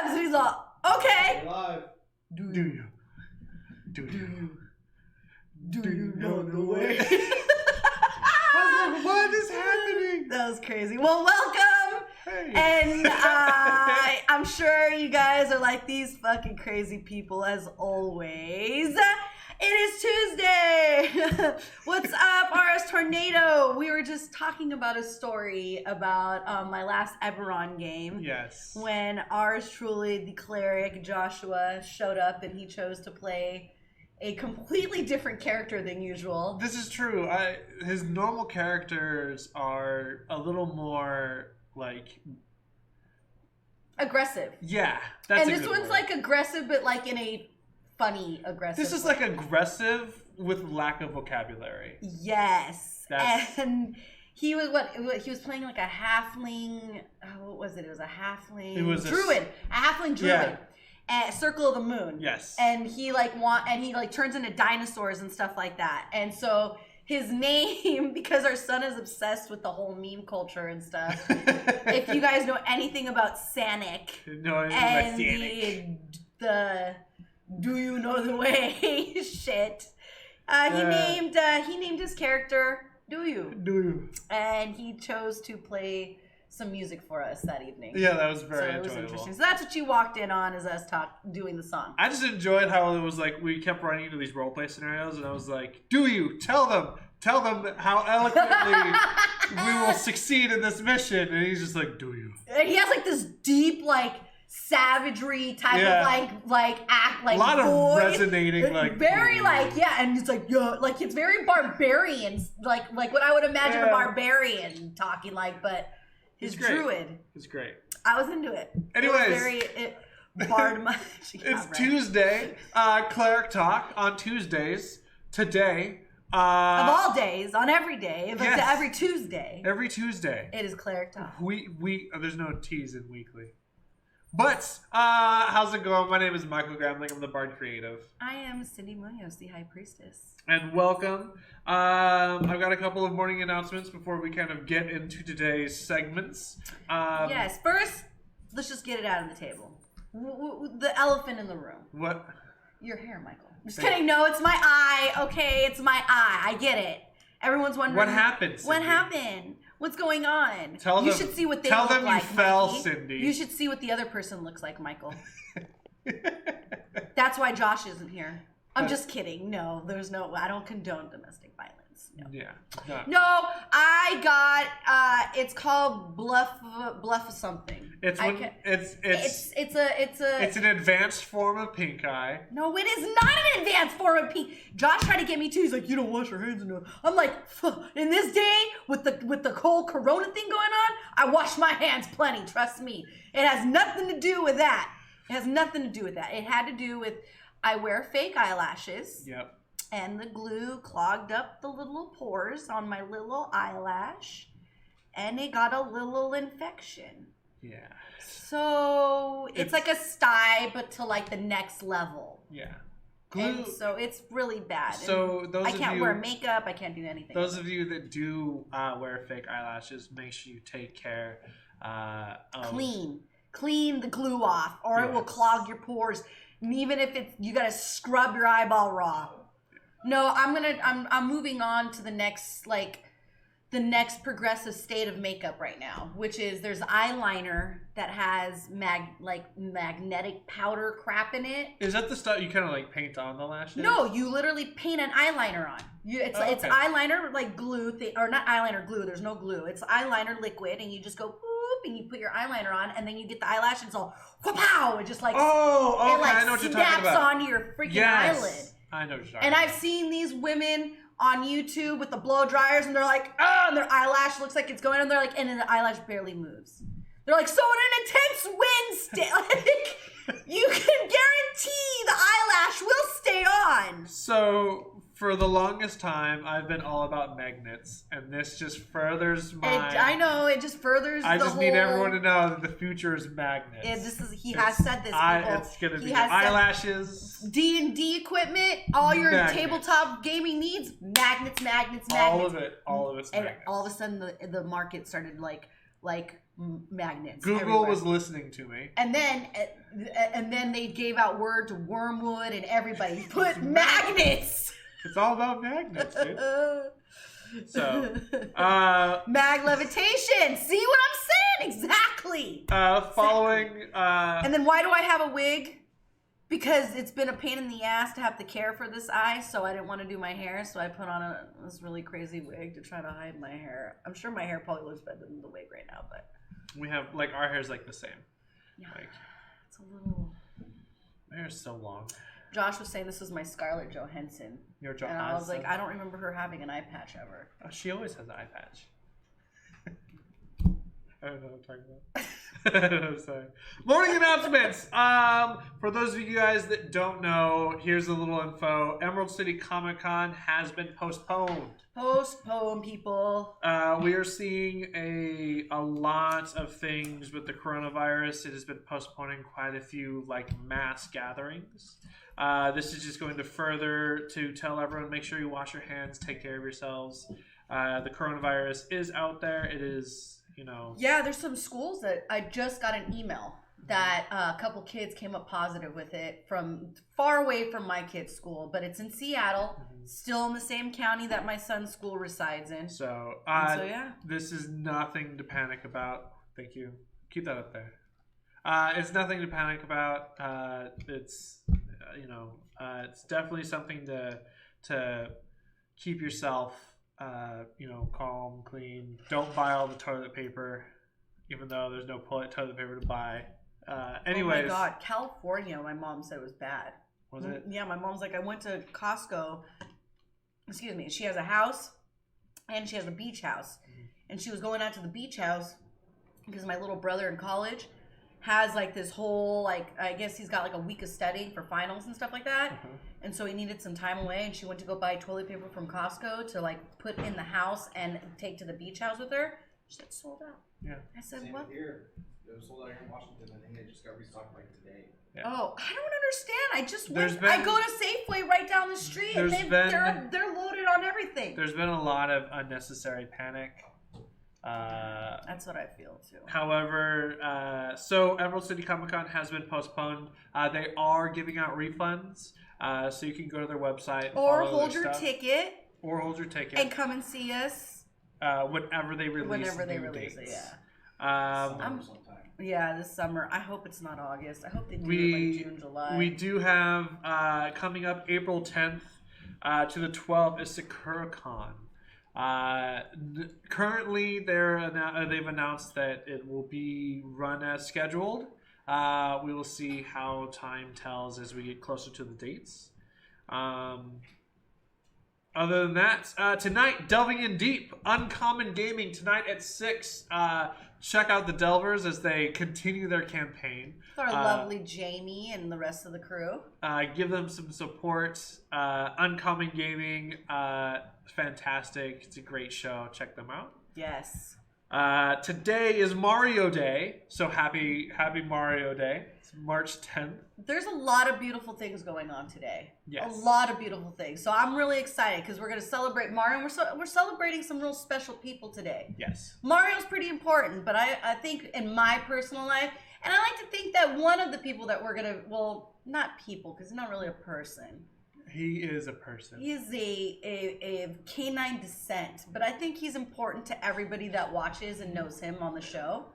Rams! And he's all, okay. Live. Do you? Do you? Do you know the way? I was like, what is happening? That was crazy. Well, welcome. Hey. And I'm sure you guys are like these fucking crazy people as always. It is Tuesday. What's up, RS Tornado? We were just talking about a story about my last Eberron game. Yes. When ours truly, the cleric Joshua, showed up and he chose to play a completely different character than usual. This is true. His normal characters are a little more like aggressive. Yeah, that's and a this good one's word. like aggressive, but like in a funny aggressive. This is like aggressive with lack of vocabulary. Yes. That's... And he was he was playing like a halfling. What was it? It was a halfling. It was druid. A halfling druid. Yeah. At Circle of the Moon. Yes. And he turns into dinosaurs and stuff like that. And so his name, because our son is obsessed with the whole meme culture and stuff. If you guys know anything about Sanic and the do you know the way shit, he named his character Do You. And he chose to play some music for us that evening. Yeah, that was very enjoyable. enjoyable. Interesting. So that's what you walked in on, is us doing the song. I just enjoyed how it was like we kept running into these roleplay scenarios, and I was like, "Do you tell them how eloquently we will succeed in this mission?" And he's just like, "Do you?" And he has like this deep like savagery type of like act, like a lot voice. of resonating, like very like and it's like like it's very barbarian, like what I would imagine a barbarian talking like, but. His druid. It's great. I was into it. Anyways. It barred much. It's Tuesday. Cleric Talk on Tuesdays. Today. Of all days, on every day. Yes. Every Tuesday. Every Tuesday. It is Cleric Talk. There's no T's in weekly. But, how's it going? My name is Michael Gramling. I'm the Bard Creative. I am Cindy Munoz, the High Priestess. And welcome. I've got a couple of morning announcements before we kind of get into today's segments. Yes. First, let's just get it out on the table. The elephant in the room. What? Your hair, Michael. Just kidding. No, it's my eye. Okay, it's my eye. I get it. Everyone's wondering. What happened, Cindy? What happened? What's going on? Tell you them, should see what they tell look them like, you fell, Mikey. Cindy. You should see what the other person looks like, Michael. That's why Josh isn't here. I'm just kidding. No, I don't condone domestic violence. No. Yeah. No, I got. It's called bluff something. It's an advanced form of pink eye. No, it is not an advanced form of pink. Josh tried to get me too. He's like, you don't wash your hands enough. I'm like, in this day with the whole Corona thing going on, I wash my hands plenty. Trust me. It has nothing to do with that. It had to do with I wear fake eyelashes. Yep. And the glue clogged up the little pores on my little eyelash, and it got a little infection. Yeah. So it's like a sty, but to like the next level. Yeah. Glue. And so it's really bad. So I can't wear makeup. I can't do anything. Those of you that do wear fake eyelashes, make sure you take care. Clean the glue off, or it will clog your pores. And even if you gotta scrub your eyeball raw. No, I'm moving on to the next progressive state of makeup right now, which is there's eyeliner that has magnetic powder crap in it. Is that the stuff you kind of like paint on the lashes? No, you literally paint an eyeliner on. It's eyeliner like glue or not eyeliner glue. There's no glue. It's eyeliner liquid, and you just go whoop, and you put your eyeliner on, and then you get the eyelash, and it's all wha-pow! It just like I know what you're talking about. snaps onto your freaking eyelid. I know what you're talking and about. I've seen these women on YouTube with the blow dryers, and they're like, and their eyelash looks like it's going on. They're like, and then the eyelash barely moves. They're like, so in an intense wind state, you can guarantee the eyelash will stay on. So for the longest time, I've been all about magnets, and this just furthers my. I know it just furthers. I just need everyone to know that the future is magnets. He has said this. People. It's gonna be eyelashes, D&D equipment, all your tabletop gaming needs, magnets. All of it's and magnets. all of a sudden, the market started like magnets. Google everywhere. was listening to me. And then they gave out word to Wormwood and everybody put magnets. It's all about magnets, dude. So, mag levitation. See what I'm saying? Exactly. Following. And then why do I have a wig? Because it's been a pain in the ass to have to care for this eye, so I didn't want to do my hair, so I put on this really crazy wig to try to hide my hair. I'm sure my hair probably looks better than the wig right now, but we have our hair's like the same. Yeah, like, it's a little. My hair's so long. Josh was saying this was my Scarlett Johansson. Your Johansson. And I was like, I don't remember her having an eye patch ever. Oh, she always has an eye patch. I don't know what I'm talking about. I'm sorry. Morning announcements. For those of you guys that don't know, here's a little info. Emerald City Comic Con has been postponed. Postpone, people. We are seeing a lot of things with the coronavirus. It has been postponing quite a few mass gatherings. This is just going to further to tell everyone, make sure you wash your hands, take care of yourselves. The coronavirus is out there. It is, Yeah, there's some schools that I just got an email that a couple kids came up positive with it from far away from my kid's school, but it's in Seattle, still in the same county that my son's school resides in. So yeah. This is nothing to panic about. Thank you. Keep that up there. It's nothing to panic about. It's it's definitely something to keep yourself calm, clean. Don't buy all the toilet paper, even though there's no toilet paper to buy. Anyways. Oh my God, California, my mom said was bad. Was it? Yeah, my mom's like, I went to Costco. Excuse me. She has a house and she has a beach house. And she was going out to the beach house because my little brother in college has this whole I guess he's got a week of studying for finals and stuff like that. And so he needed some time away, and she went to go buy toilet paper from Costco to put in the house and take to the beach house with her. She said sold out. Yeah. I said, Same what? Here. It was sold out here in Washington. I think it just got restocked today. Yeah. Oh, I don't understand. I go to Safeway right down the street, and they're loaded on everything. There's been a lot of unnecessary panic. That's what I feel too. However, so Emerald City Comic Con has been postponed. They are giving out refunds, so you can go to their website and or hold your ticket. Or hold your ticket and come and see us. Whenever they release. It, yeah. Yeah, this summer. I hope it's not August. I hope they do it June, July. We do have coming up April 10th to the 12th is SakuraCon. Currently, they've announced that it will be run as scheduled. We will see how time tells as we get closer to the dates. Other than that, tonight, Delving in Deep, Uncommon Gaming, tonight at 6. Check out the Delvers as they continue their campaign. Our lovely Jamie and the rest of the crew. Give them some support. Uncommon Gaming, fantastic. It's a great show. Check them out. Yes. Today is Mario Day, so happy Mario Day. It's March 10th. There's a lot of beautiful things going on today. Yes. A lot of beautiful things. So I'm really excited because we're going to celebrate Mario. And we're celebrating some real special people today. Yes. Mario's pretty important, but I think in my personal life, and I like to think that one of the people that we're going to, well, not people, because he's not really a person. He is a person. He is a canine descent, but I think he's important to everybody that watches and knows him on the show.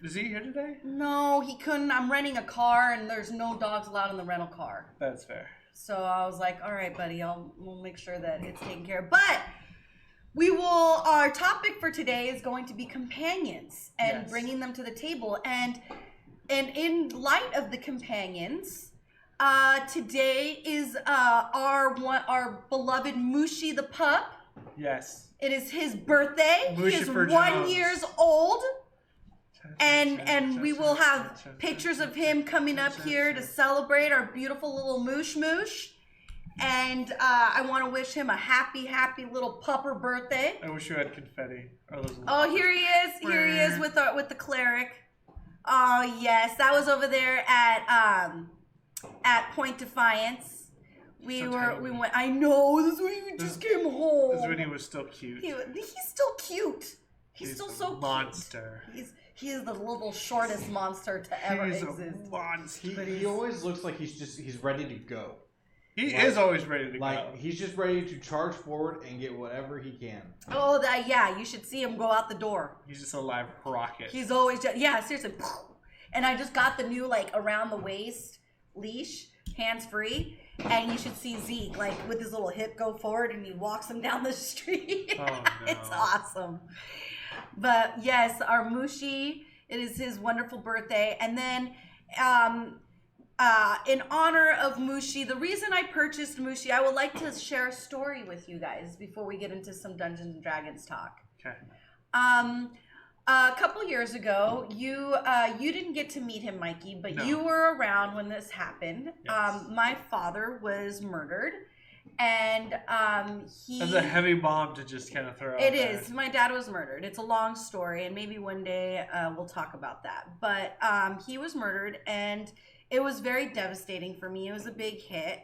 Is he here today? No, he couldn't. I'm renting a car, and there's no dogs allowed in the rental car. That's fair. So I was like, all right, buddy, we'll make sure that it's taken care of. But our topic for today is going to be companions and bringing them to the table. And in light of the companions, today is our beloved Mushi the pup. Yes. It is his birthday. Mushi he is for 1 Jones. year old. And we will have pictures of him coming up here to celebrate our beautiful little moosh. And I want to wish him a happy little pupper birthday. I wish you had confetti. Oh, here he is. Here he is with the cleric. Oh yes, that was over there at Point Defiance. We went. I know. This is when he just came home. This is when he was still cute. He's still cute. He's still so monster. cute. He is the little shortest monster to ever He's exist. a monster. He always looks like he's ready to go. He is always ready to Like go. he's just ready to charge forward and get whatever he can. Oh, you should see him go out the door. He's just a live rocket. He's always seriously. And I just got the new like around the waist leash, hands free, and you should see Zeke like with his little hip go forward and he walks him down the street. Oh, no. It's awesome. But yes, our Mushi, it is his wonderful birthday, and then in honor of Mushi, the reason I purchased Mushi, I would like to share a story with you guys before we get into some Dungeons and Dragons talk. Okay. A couple years ago, you didn't get to meet him, Mikey, but No. you were around when this happened. Yes. My father was murdered, and he. That's a heavy bomb to just kind of throw out It there. is. My dad was murdered. It's a long story, and maybe one day we'll talk about that. But he was murdered, and it was very devastating for me. It was a big hit.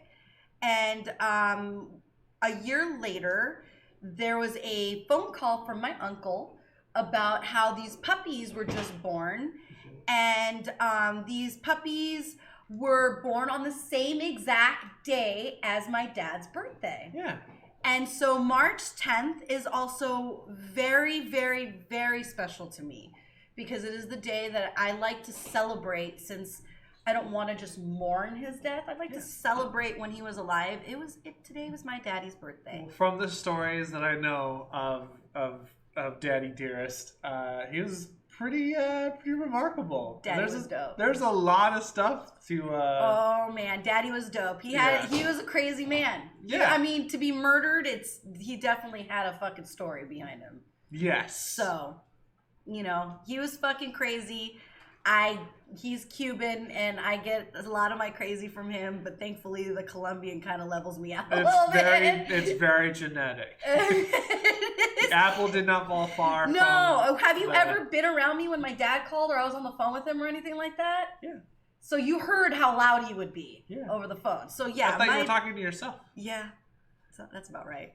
And a year later, there was a phone call from my uncle about how these puppies were just born. And these puppies were born on the same exact day as my dad's birthday. Yeah. And so March 10th is also very, very, very special to me because it is the day that I like to celebrate since I don't want to just mourn his death. I'd like to celebrate when he was alive. Today was my daddy's birthday. From the stories that I know of Daddy Dearest, he was pretty remarkable. Daddy was dope. There's a lot of stuff to. Oh man, Daddy was dope. He was a crazy man. Yeah. I mean, to be murdered, he definitely had a fucking story behind him. Yes. So, he was fucking crazy. He's Cuban, and I get a lot of my crazy from him, but thankfully the Colombian kind of levels me out a little bit. It's very genetic. The apple did not fall far. No, have you ever been around me when my dad called or I was on the phone with him or anything like that? Yeah. So you heard how loud he would be Yeah. over the phone. So yeah, I thought you were talking to yourself. Yeah, so that's about right.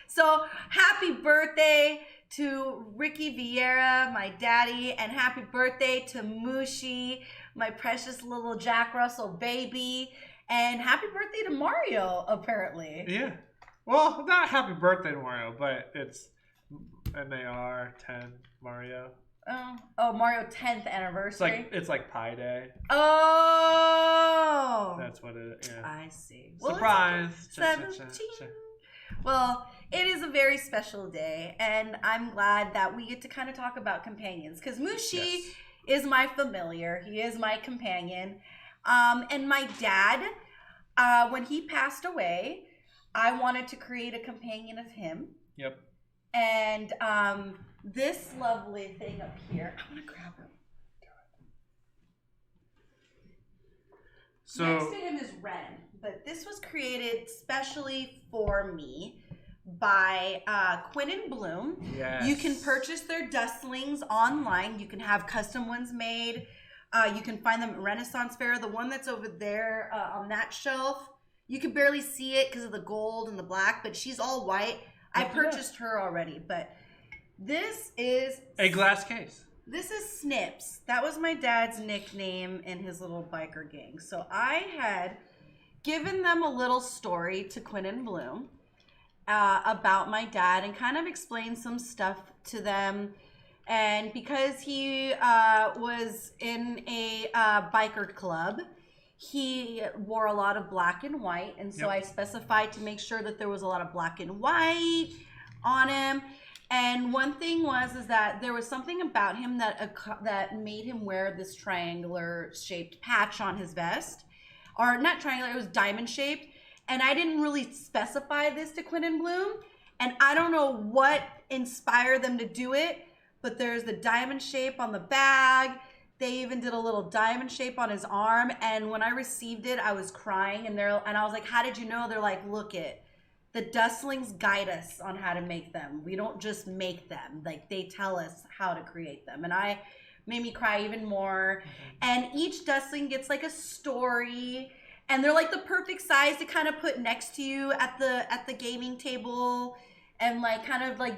So happy birthday to Ricky Vieira, my daddy, and happy birthday to Mushi, my precious little Jack Russell baby, and happy birthday to Mario, apparently. Yeah. Well, not happy birthday to Mario, but it's MAR 10 Mario. Oh, Mario 10th anniversary. It's like Pi Day. Oh, That's what it is. Yeah. I see. Well, Surprise! 17. Well, it is a very special day, and I'm glad that we get to kind of talk about companions, because Mushi is my familiar. He is my companion. And my dad, when he passed away, I wanted to create a companion of him. Yep. And this lovely thing up here, I want to grab him. So next to him is Ren, but this was created specially for me by Quinn and Bloom. yes. You can purchase their dustlings online. You can have custom ones made. You can find them at Renaissance Fair. The one that's over there on that shelf, you can barely see it because of the gold and the black, but she's all white. I purchased her already, but this is a glass case. This is Snips. That was my dad's nickname in his little biker gang. So I had given them a little story to Quinn and Bloom about my dad and kind of explained some stuff to them. And because he was in a biker club, he wore a lot of black and white. And so I specified to make sure that there was a lot of black and white on him. And one thing is that there was something about him that made him wear this triangular shaped patch on his vest, or not triangular, it was diamond shaped. And I didn't really specify this to Quinn and Bloom, and I don't know what inspired them to do it, but there's the diamond shape on the bag. They even did a little diamond shape on his arm, and when I received it, I was crying, and I was like, "How did you know?" They're like, "Look it. The dustlings guide us on how to make them. We don't just make them. Like, they tell us how to create them." And I made me cry even more. And each dustling gets like a story, and they're like the perfect size to kind of put next to you at the gaming table, and like kind of like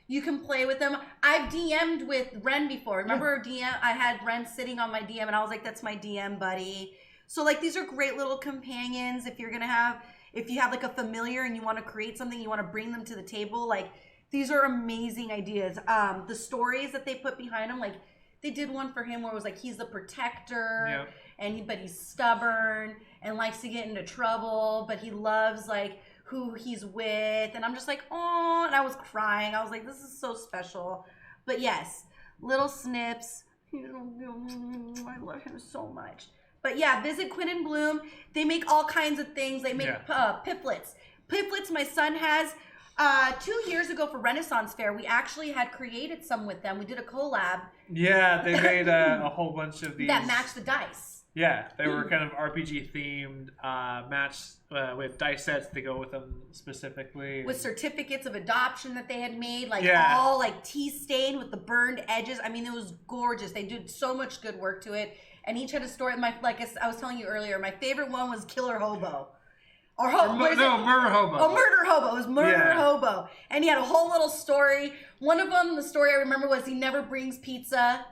You can play with them. I've DM'd with Ren before. Remember I had Ren sitting on my DM and I was like, that's my DM buddy. So like these are great little companions if you have like a familiar and you want to create something, you want to bring them to the table. Like these are amazing ideas. The stories that they put behind them, like they did one for him where it was like he's the protector but he's stubborn and likes to get into trouble, but he loves like who he's with, and I'm just like, oh, and I was crying. I was like, this is so special. But yes, little Snips, I love him so much. But yeah, visit Quinn and Bloom. They make all kinds of things. They make piphlets. Piphlets my son has. 2 years ago for Renaissance Fair, we actually had created some with them. We did a collab. Yeah, they made a whole bunch of these. That match the dice. Yeah, they were kind of RPG themed, matched with dice sets to go with them specifically. With certificates of adoption that they had made, like all like tea stained with the burned edges. I mean, it was gorgeous. They did so much good work to it, and each had a story. Like I was telling you earlier, my favorite one was Killer Hobo. Murder Hobo. Oh, Murder Hobo. It was Murder Hobo, and he had a whole little story. One of them, the story I remember was he never brings pizza.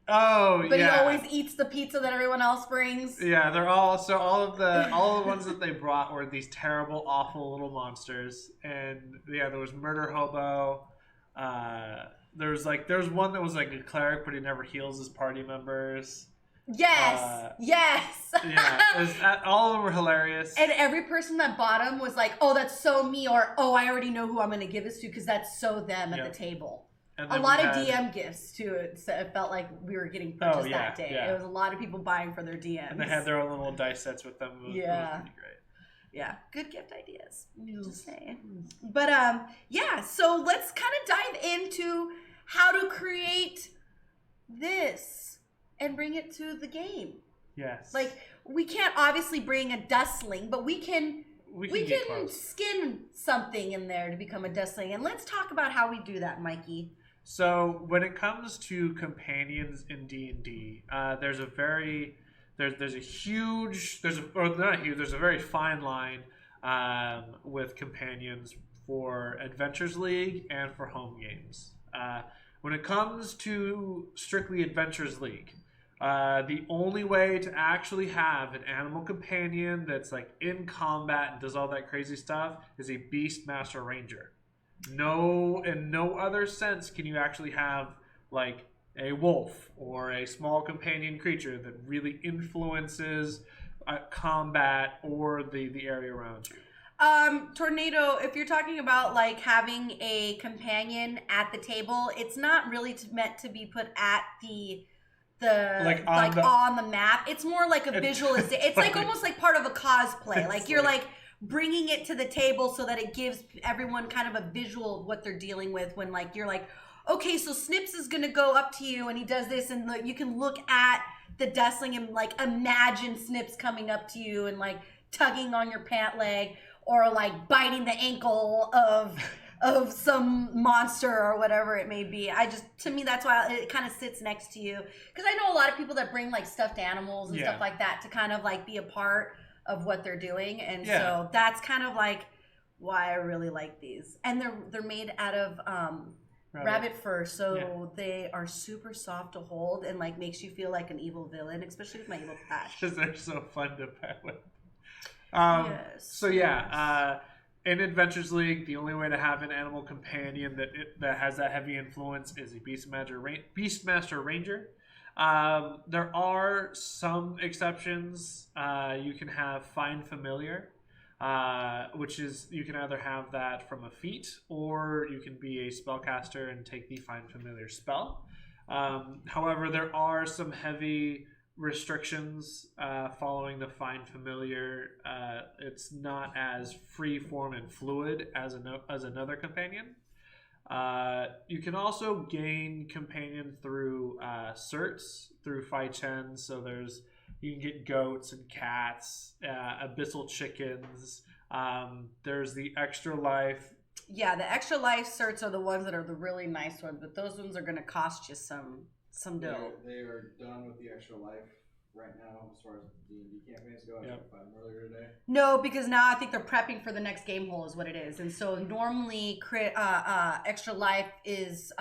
Oh, but he always eats the pizza that everyone else brings. Yeah, they're all all the ones that they brought were these terrible, awful little monsters. And yeah, there was Murder Hobo. There was one that was like a cleric, but he never heals his party members. Yes. Yeah, all of them were hilarious. And every person that bought them was like, "Oh, that's so me," or "Oh, I already know who I'm going to give this to because that's so them at the table." A lot of DM gifts too. So it felt like we were getting purchased that day. Yeah. It was a lot of people buying for their DMs. And they had their own little dice sets with them. It was pretty great. Yeah, good gift ideas. Just saying. But so let's kind of dive into how to create this and bring it to the game. Yes. Like we can't obviously bring a dustling, but we can skin something in there to become a dustling. And let's talk about how we do that, Mikey. So when it comes to companions in D&D, there's a very fine line with companions for Adventures League and for home games. When it comes to strictly Adventures League, the only way to actually have an animal companion that's like in combat and does all that crazy stuff is a Beastmaster Ranger. In no other sense can you actually have like a wolf or a small companion creature that really influences combat or the area around you. Tornado, if you're talking about like having a companion at the table, it's not really meant to be put at on the map. It's more like a visualization. It's like almost like part of a cosplay. Like you're like bringing it to the table so that it gives everyone kind of a visual of what they're dealing with when like you're like, okay, so Snips is gonna go up to you and he does this, and you can look at the dustling and like imagine Snips coming up to you and like tugging on your pant leg or like biting the ankle of some monster or whatever it may be. To me, that's why it kind of sits next to you. Because I know a lot of people that bring like stuffed animals and stuff like that to kind of like be a part of what they're doing. And so that's kind of like why I really like these. And they're made out of rabbit fur. So they are super soft to hold and like makes you feel like an evil villain, especially with my evil patch. Because they're so fun to pet with. In Adventures League, the only way to have an animal companion that has that heavy influence is a Beastmaster Ranger. There are some exceptions. You can have Find Familiar, which is you can either have that from a feat or you can be a spellcaster and take the Find Familiar spell. However, there are some heavy restrictions following the Find Familiar. It's not as free form and fluid as another companion. You can also gain companion through certs through Phi Chen. So you can get goats and cats, abyssal chickens. There's the extra life. Yeah, the extra life certs are the ones that are the really nice ones, but those ones are going to cost you some dough. They are done with the extra life right now as far as D&D campaigns go. I tried to find them earlier today. No, because now I think they're prepping for the next game hole is what it is. And so normally Extra Life is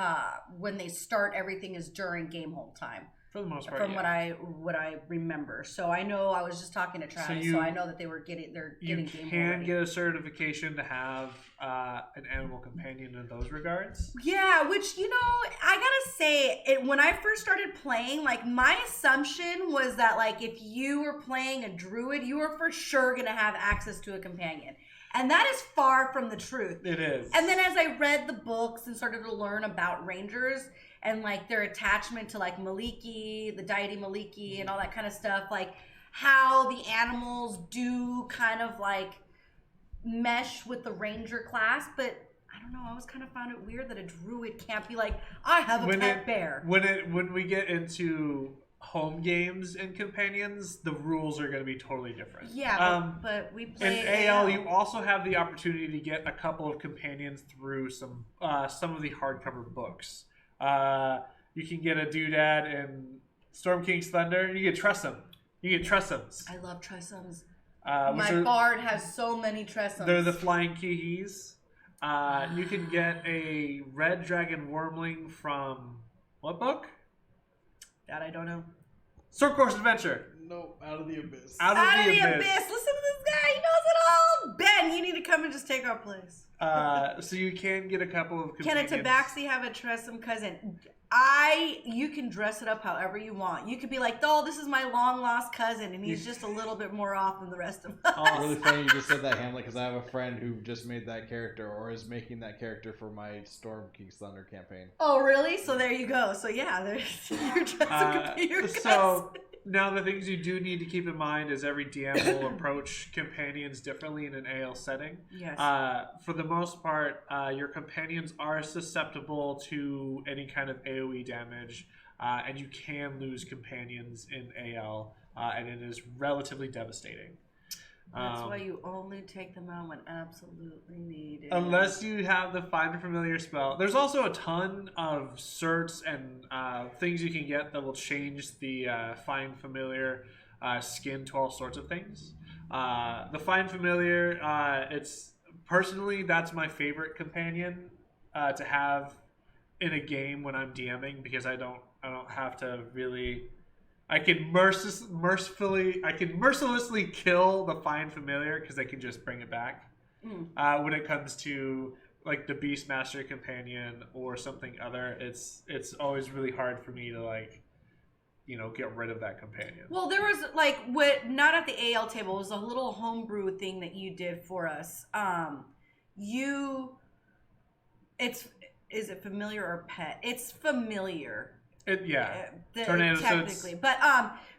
when they start everything is during game hole time. For the most part, from what I remember. So I know I was just talking to Travis, so I know that they're getting game hole. You can get a certification to have an animal companion in those regards. Yeah, which I gotta say, when I first started playing, like my assumption was that like if you were playing a druid, you were for sure gonna have access to a companion. And that is far from the truth. It is. And then as I read the books and started to learn about rangers and like their attachment to like Maliki, the deity Maliki and all that kind of stuff, like how the animals do kind of like mesh with the ranger class, but I don't know, I always kind of found it weird that a druid can't be like, I have a pet bear. When we get into home games and companions, the rules are going to be totally different. Yeah, but we play in AL. You also have the opportunity to get a couple of companions through some of the hardcover books. You can get a doodad in Storm King's Thunder. You can trust them. You can trust them. I love tressums. My bard has so many tressums. They're the flying kihis. You can get a red dragon wormling from what book? That I don't know. Sword Course Adventure. Nope, Out of the Abyss. Out of the Abyss. Listen to this guy. He knows it all. Ben, you need to come and just take our place. So you can get a couple of companions. Can a tabaxi have a tressum cousin? You can dress it up however you want. You could be like, oh, this is my long lost cousin, and he's just a little bit more off than the rest of us. Oh, really funny you just said that, Hamlet, because I have a friend who just made that character or is making that character for my Storm King's Thunder campaign. Oh, really? So there you go. So yeah, there's your tressum cousin. So now the things you do need to keep in mind is every DM will approach companions differently in an AL setting. Yes. For the most part, your companions are susceptible to any kind of AoE damage, and you can lose companions in AL, and it is relatively devastating. That's why you only take them out when absolutely needed. Unless you have the Find a Familiar spell. There's also a ton of certs and things you can get that will change the Find Familiar skin to all sorts of things. The Find Familiar, personally, that's my favorite companion to have in a game when I'm DMing, because I don't have to really... I can mercilessly kill the Find Familiar because they can just bring it back. When it comes to like the Beastmaster companion or something other, it's always really hard for me to get rid of that companion. Well, there was not at the AL table. It was a little homebrew thing that you did for us. Is it familiar or pet? It's familiar. Tornado, technically. But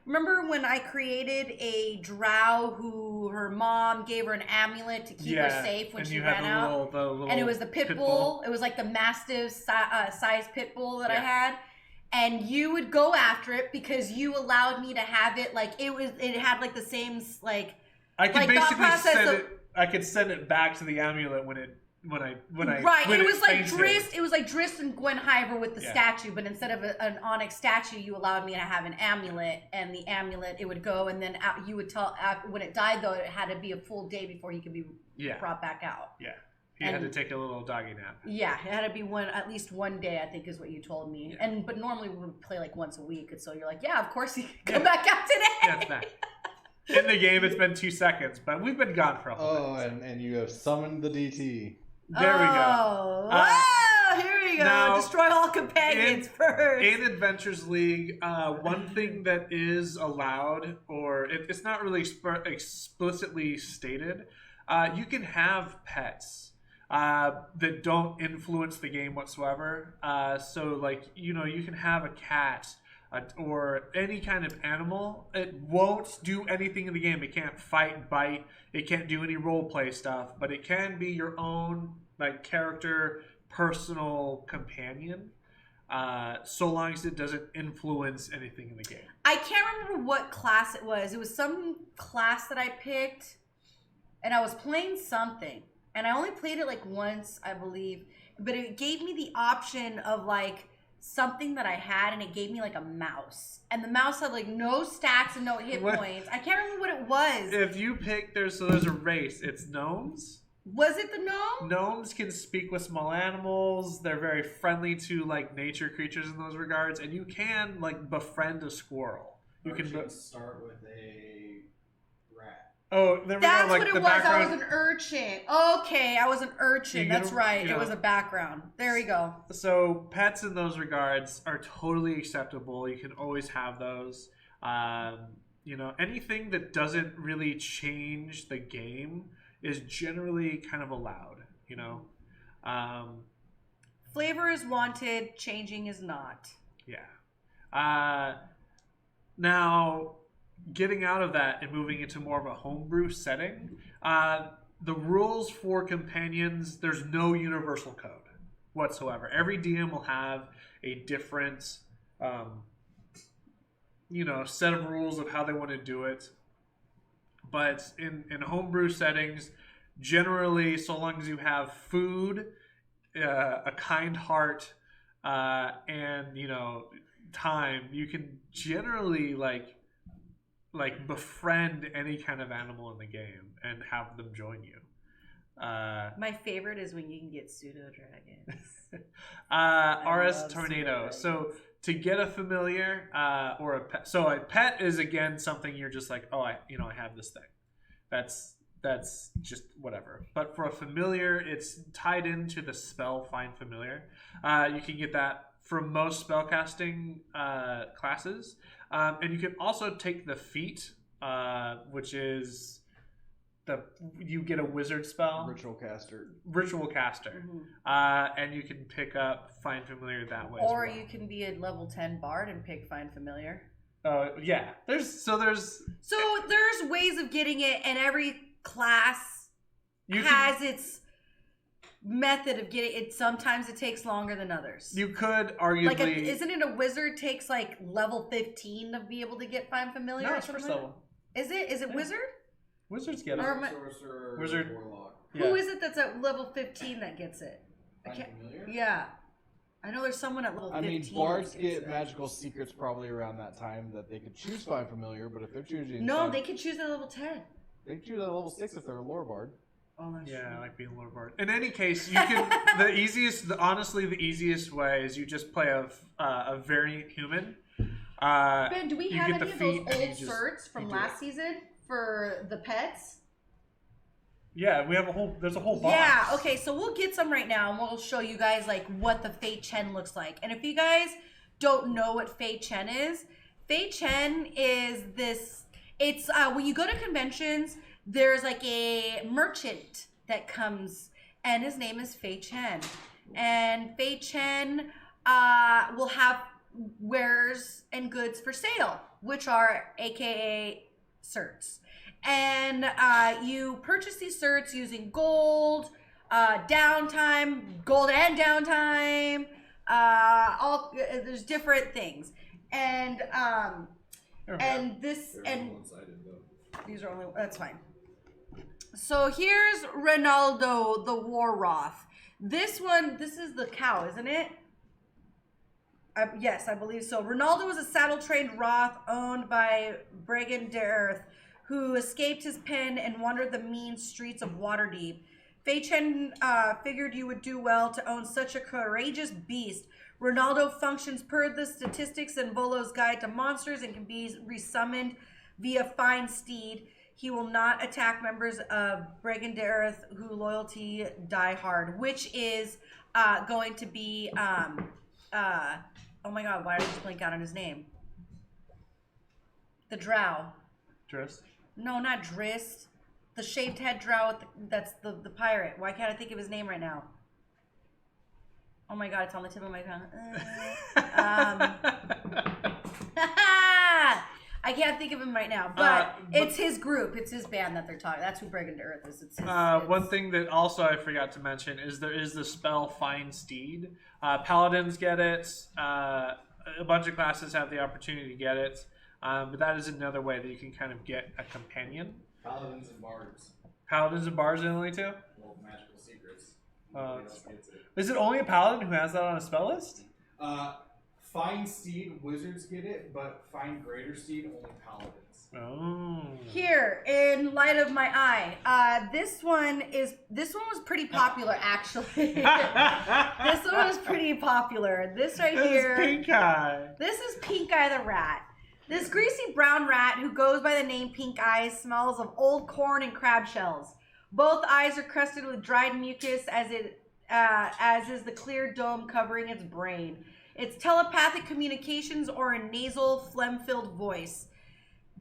remember when I created a drow who her mom gave her an amulet to keep her safe when she ran out? And it was the pit bull. It was like the mastiff size pit bull that I had. And you would go after it because you allowed me to have it. Like it had like the same I could basically I could send it back to the amulet when it was like Drist. It was like Drist and Gwen Hyver with the statue, but instead of an onyx statue, you allowed me to have an amulet, and the amulet it would go, and then you would tell when it died though it had to be a full day before he could be brought back out. Yeah, he had to take a little doggy nap. Yeah, it had to be at least one day, I think is what you told me. Yeah. But normally we would play like once a week, and so you're like, yeah, of course you can come back out today. Yeah, it's back. In the game, it's been 2 seconds, but we've been gone for a whole minute. And you have summoned the DT. There we go. Here we go. Now, destroy all companions first. In Adventures League, one thing that is allowed, or it's not really explicitly stated, you can have pets that don't influence the game whatsoever. So, you can have a cat or any kind of animal. It won't do anything in the game. It can't fight, bite. It can't do any role play stuff, but it can be your own character, personal companion, so long as it doesn't influence anything in the game. I can't remember what class it was. It was some class that I picked, and I was playing something, and I only played it once, I believe, but it gave me the option of something that I had, and it gave me like a mouse, and the mouse had like no stats and no hit points. I can't remember what it was. If you pick, there's a race. It's gnomes. Was it the gnome? Gnomes can speak with small animals. They're very friendly to like nature creatures in those regards, and you can like befriend a squirrel. You can start with a rat. Oh, there we That's go. Like what it the was. background. I was an urchin. Okay, I was an urchin. That's right. It was a background. There we go. So pets in those regards are totally acceptable. You can always have those. Anything that doesn't really change the game is generally kind of allowed. Flavor is wanted. Changing is not. Yeah. Now, getting out of that and moving into more of a homebrew setting, the rules for companions, there's no universal code whatsoever. Every DM will have a different, set of rules of how they want to do it. But in homebrew settings, generally, so long as you have food, a kind heart, and time, you can generally like befriend any kind of animal in the game and have them join you. My favorite is when you can get pseudo dragons. RS Tornado. So to get a familiar or a pet, so a pet is again something you're just like, I have this thing. That's just whatever. But for a familiar, it's tied into the spell Find Familiar. You can get that from most spellcasting classes. And you can also take the feat, which is you get a wizard spell. Ritual caster. Mm-hmm. And you can pick up Find Familiar that way. Or as well. you can be a level 10 bard and pick Find Familiar. Yeah. There's ways of getting it, and every class has its method of getting it. Sometimes it takes longer than others. You could arguably isn't it a wizard takes like level 15 to be able to get Find Familiar? No, or it's something? first level. Is it Yeah. wizard? Wizards get it. Sorcerer, Wizard. Warlock. Yeah. Who is it that's at level 15 that gets it? Find Familiar? Yeah. I know there's someone at level 15. I mean, bards get magical secrets probably around that time that they could choose Find Familiar, but if they're choosing... No, they could choose at level 10. They can choose at level 6 if they're a lore bard. Oh, that's Yeah, true. I like being a Lord Bard. In any case, you can the easiest way is you just play a variant human. Ben, do we you have get any the of those feat and you old just- certs from you do last season for the pets? Yeah, we have there's a whole box. Yeah, okay, so we'll get some right now and we'll show you guys like what the Fei Chen looks like. And if you guys don't know what Fei Chen is this, it's when you go to conventions, there's like a merchant that comes and his name is Fei Chen. And Fei Chen will have wares and goods for sale, which are AKA certs. And you purchase these certs using gold, gold and downtime, there's different things. And these are only, that's fine. So here's Ronaldo, the War Roth. This is the cow, isn't it? Yes, I believe so. Ronaldo was a saddle-trained Roth owned by Bregan Dareth, who escaped his pen and wandered the mean streets of Waterdeep. Fei Chen figured you would do well to own such a courageous beast. Ronaldo functions per the statistics in Volo's Guide to Monsters and can be resummoned via Fine Steed. He will not attack members of Bregan Dareth who loyalty die hard, which is going to be oh my god, why did I just blink out on his name? The Drow. Dress. No, not Drist. The shaved head drow, that's the pirate. Why can't I think of his name right now? Oh my god, it's on the tip of my tongue. I can't think of him right now, but it's his group. It's his band that they're talking. That's who Bregan Dareth is. It's one thing that also I forgot to mention is there is the spell Find Steed. Paladins get it. A bunch of classes have the opportunity to get it. But that is another way that you can kind of get a companion. Paladins and bards. Paladins and bards are the only two? Well, magical secrets. Nobody else gets it. Is it only a paladin who has that on a spell list? Fine Steed, wizards get it, but Fine Greater Steed, only paladins. Oh. Here, in light of my eye, this one was pretty popular actually. This one was pretty popular. This right here. This is Pink Eye. This is Pink Eye the rat. This greasy brown rat who goes by the name Pink Eye smells of old corn and crab shells. Both eyes are crusted with dried mucus as is the clear dome covering its brain. It's telepathic communications or a nasal, phlegm-filled voice.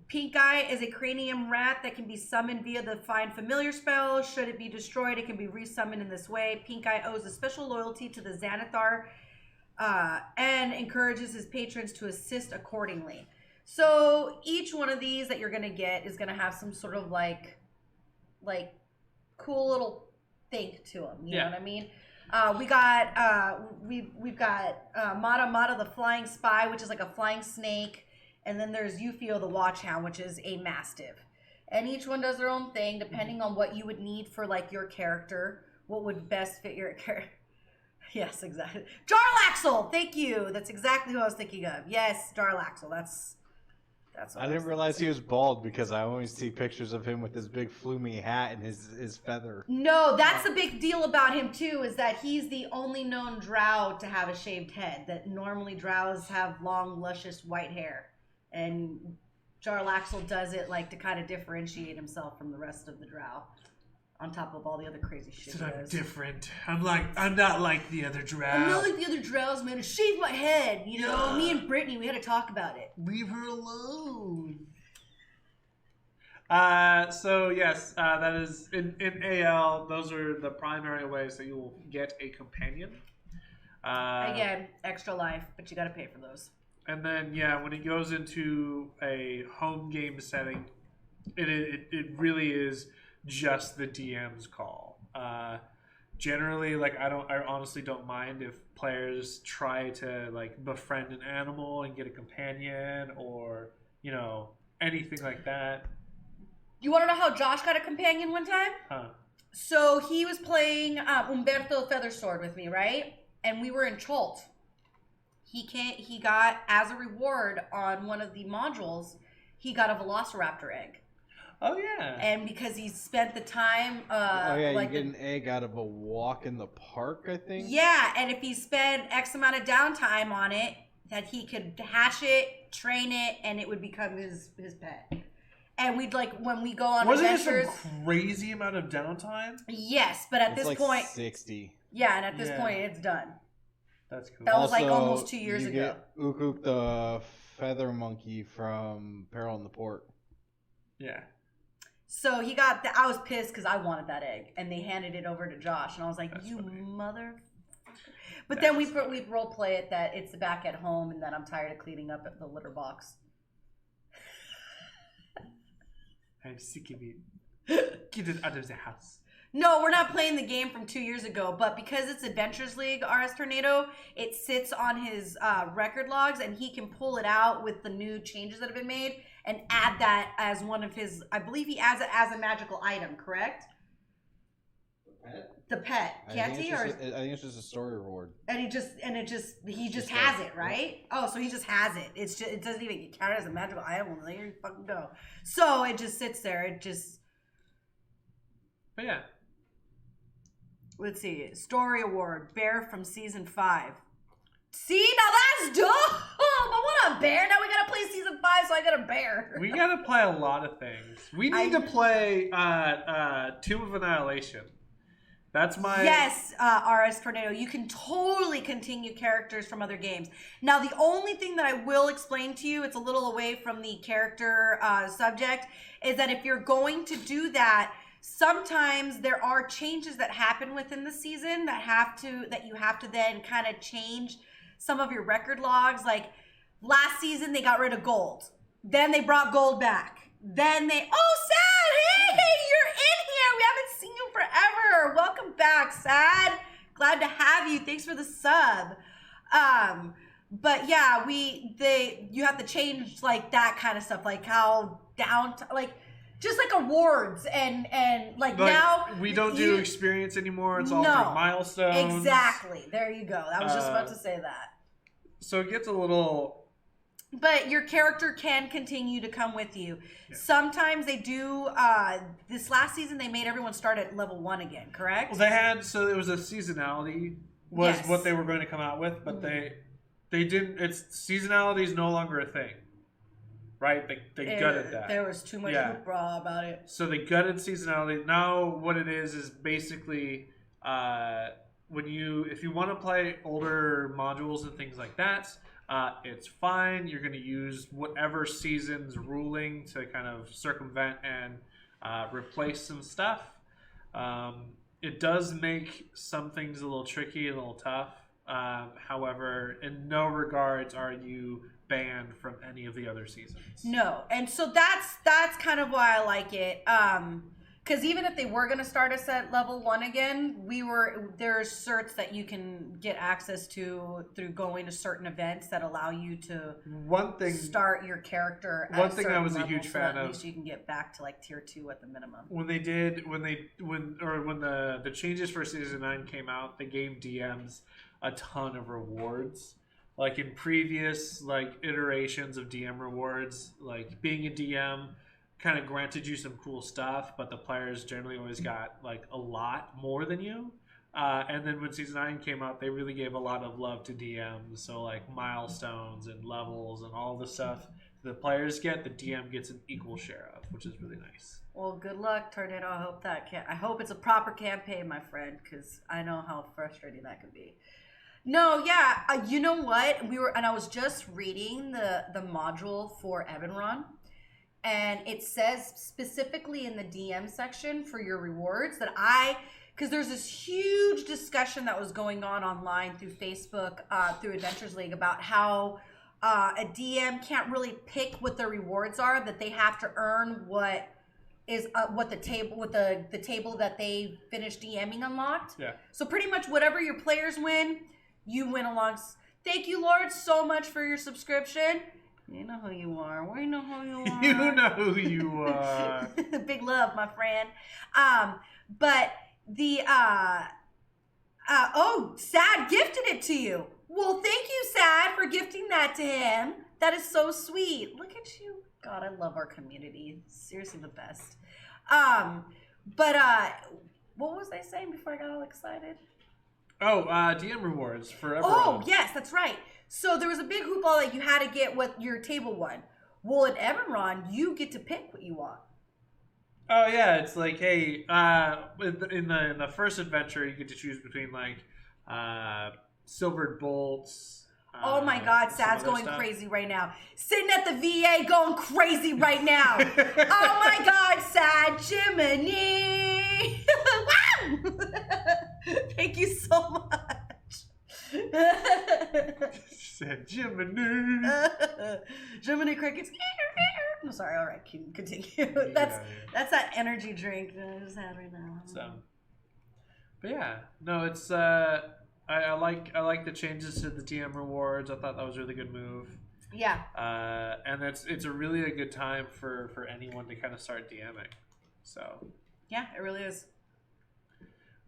Pink Eye is a cranium rat that can be summoned via the Find Familiar spell. Should it be destroyed, it can be resummoned in this way. Pink Eye owes a special loyalty to the Xanathar and encourages his patrons to assist accordingly. So each one of these that you're going to get is going to have some sort of like cool little think to them. You know what I mean? We've got Mata the Flying Spy, which is like a flying snake. And then there's Yufio the Watchhound, which is a mastiff. And each one does their own thing depending on what you would need for like your character. What would best fit your character. Yes, exactly. Jarlaxle! Thank you. That's exactly who I was thinking of. Yes, Jarlaxle. That's what I didn't realize he was bald because I always see pictures of him with his big flumy hat and his feather. No, that's the big deal about him too, is that he's the only known drow to have a shaved head. That normally drows have long, luscious white hair. And Jarlaxle does it like to kind of differentiate himself from the rest of the drow, on top of all the other crazy shit. So I'm different. I'm not like the other drow. I'm not like the other drows, man. I shaved my head. You know, me and Brittany, we had to talk about it. Leave her alone. So yes, that is in AL. Those are the primary ways that you will get a companion. Again, extra life, but you got to pay for those. And then, when it goes into a home game setting, it really is just the DM's call. Generally, I honestly don't mind if players try to befriend an animal and get a companion or anything like that. You want to know how Josh got a companion one time? Huh? So he was playing Umberto Feathersword with me, right? And we were in Cholt. He got, as a reward on one of the modules, he got a Velociraptor egg. Oh, yeah. And because he spent the time... you get an egg out of a walk in the park, I think? Yeah, and if he spent X amount of downtime on it, that he could hatch it, train it, and it would become his pet. And we'd, when we go on adventures... Wasn't it some crazy amount of downtime? Yes, but at this point... 60. Yeah, and at this point, it's done. That's cool. That was almost 2 years ago. Get Ukuk the feather monkey from Peril in the Port. Yeah. So he got I was pissed because I wanted that egg, and they handed it over to Josh, and I was like, That's "You funny. mother!" But then we role play it that it's back at home, and that I'm tired of cleaning up the litter box. I'm sick of it. Get it out of the house. No, we're not playing the game from 2 years ago, but because it's Adventures League RS Tornado, it sits on his record logs, and he can pull it out with the new changes that have been made and add that as one of his, I believe he adds it as a magical item, correct? The pet. Can't he? I think it's just a story reward. And he just has it, right? Oh, so he just has it. It's just, it doesn't even get counted as a magical item. Well, there you fucking go. So it just sits there. It just... But yeah. Let's see. Story award. Bear from season 5. See? Now that's dope! I want a bear. Now we gotta play season 5, so I got a bear. We gotta play a lot of things. We need to play Tomb of Annihilation. That's my... Yes, RS Tornado. You can totally continue characters from other games. Now, the only thing that I will explain to you, it's a little away from the character subject, is that if you're going to do that, sometimes there are changes that happen within the season that you have to then kind of change some of your record logs. Like last season, they got rid of gold. Then they brought gold back. Then they, Sad, hey, you're in here. We haven't seen you forever. Welcome back, Sad. Glad to have you. Thanks for the sub. But yeah, you have to change like that kind of stuff, like how just like awards and now we don't do experience anymore. It's all through milestones. Exactly. There you go. I was just about to say that. So it gets a little. But your character can continue to come with you. Yeah. Sometimes they do. This last season, they made everyone start at level 1 again. Correct? Well, they had so it was a seasonality was Yes. what they were going to come out with, but they didn't. It's seasonality is no longer a thing, right? They gutted that. There was too much hoopla about it. So they gutted seasonality. Now what it is basically if you want to play older modules and things like that. It's fine. You're going to use whatever season's ruling to kind of circumvent and replace some stuff. It does make some things a little tricky and a little tough. However, in no regards are you banned from any of the other seasons. No, and so that's kind of why I like it. Because even if they were going to start us at level 1 again, there's certs that you can get access to through going to certain events that allow you to start your character at one a thing certain I was a level, huge so fan at of. least you can get back to like tier 2 at the minimum. When the changes for season 9 came out, they gave DMs a ton of rewards. Like in previous iterations of DM rewards, like being a DM kind of granted you some cool stuff, but the players generally always got a lot more than you. And then when season 9 came out, they really gave a lot of love to DMs. So milestones and levels and all the stuff the players get, the DM gets an equal share of, which is really nice. Well, good luck, Tornado. I hope it's a proper campaign, my friend, because I know how frustrating that could be. No, yeah, you know what? I was just reading the module for Evanron. And it says specifically in the DM section for your rewards that because there's this huge discussion that was going on online through Facebook, through Adventures League about how a DM can't really pick what their rewards are, that they have to earn what the table that they finished DMing unlocked. Yeah. So pretty much whatever your players win, you win along. Thank you, Lord, so much for your subscription. You know who you are. We know who you are. You know who you are. Big love, my friend. But the Sad gifted it to you. Well, thank you, Sad, for gifting that to him. That is so sweet. Look at you. God, I love our community. Seriously, the best. But what was I saying before I got all excited? Oh, DM rewards for everyone. Oh, yes, that's right. So there was a big hoopla you had to get what your table won. Well, at Evanron, you get to pick what you want. Oh yeah, it's hey, in the first adventure, you get to choose between silvered bolts. Oh my God, Sad's going crazy right now. Sitting at the VA, going crazy right now. Oh my God, Sad, Jiminy. Wow! Thank you so much. Said Jiminy. Jiminy crickets. I'm sorry. All right, continue. That's that energy drink that I just had right now. So, but yeah, no, it's I like the changes to the DM rewards. I thought that was a really good move. Yeah. And it's a really good time for anyone to kind of start DMing. So. Yeah, it really is.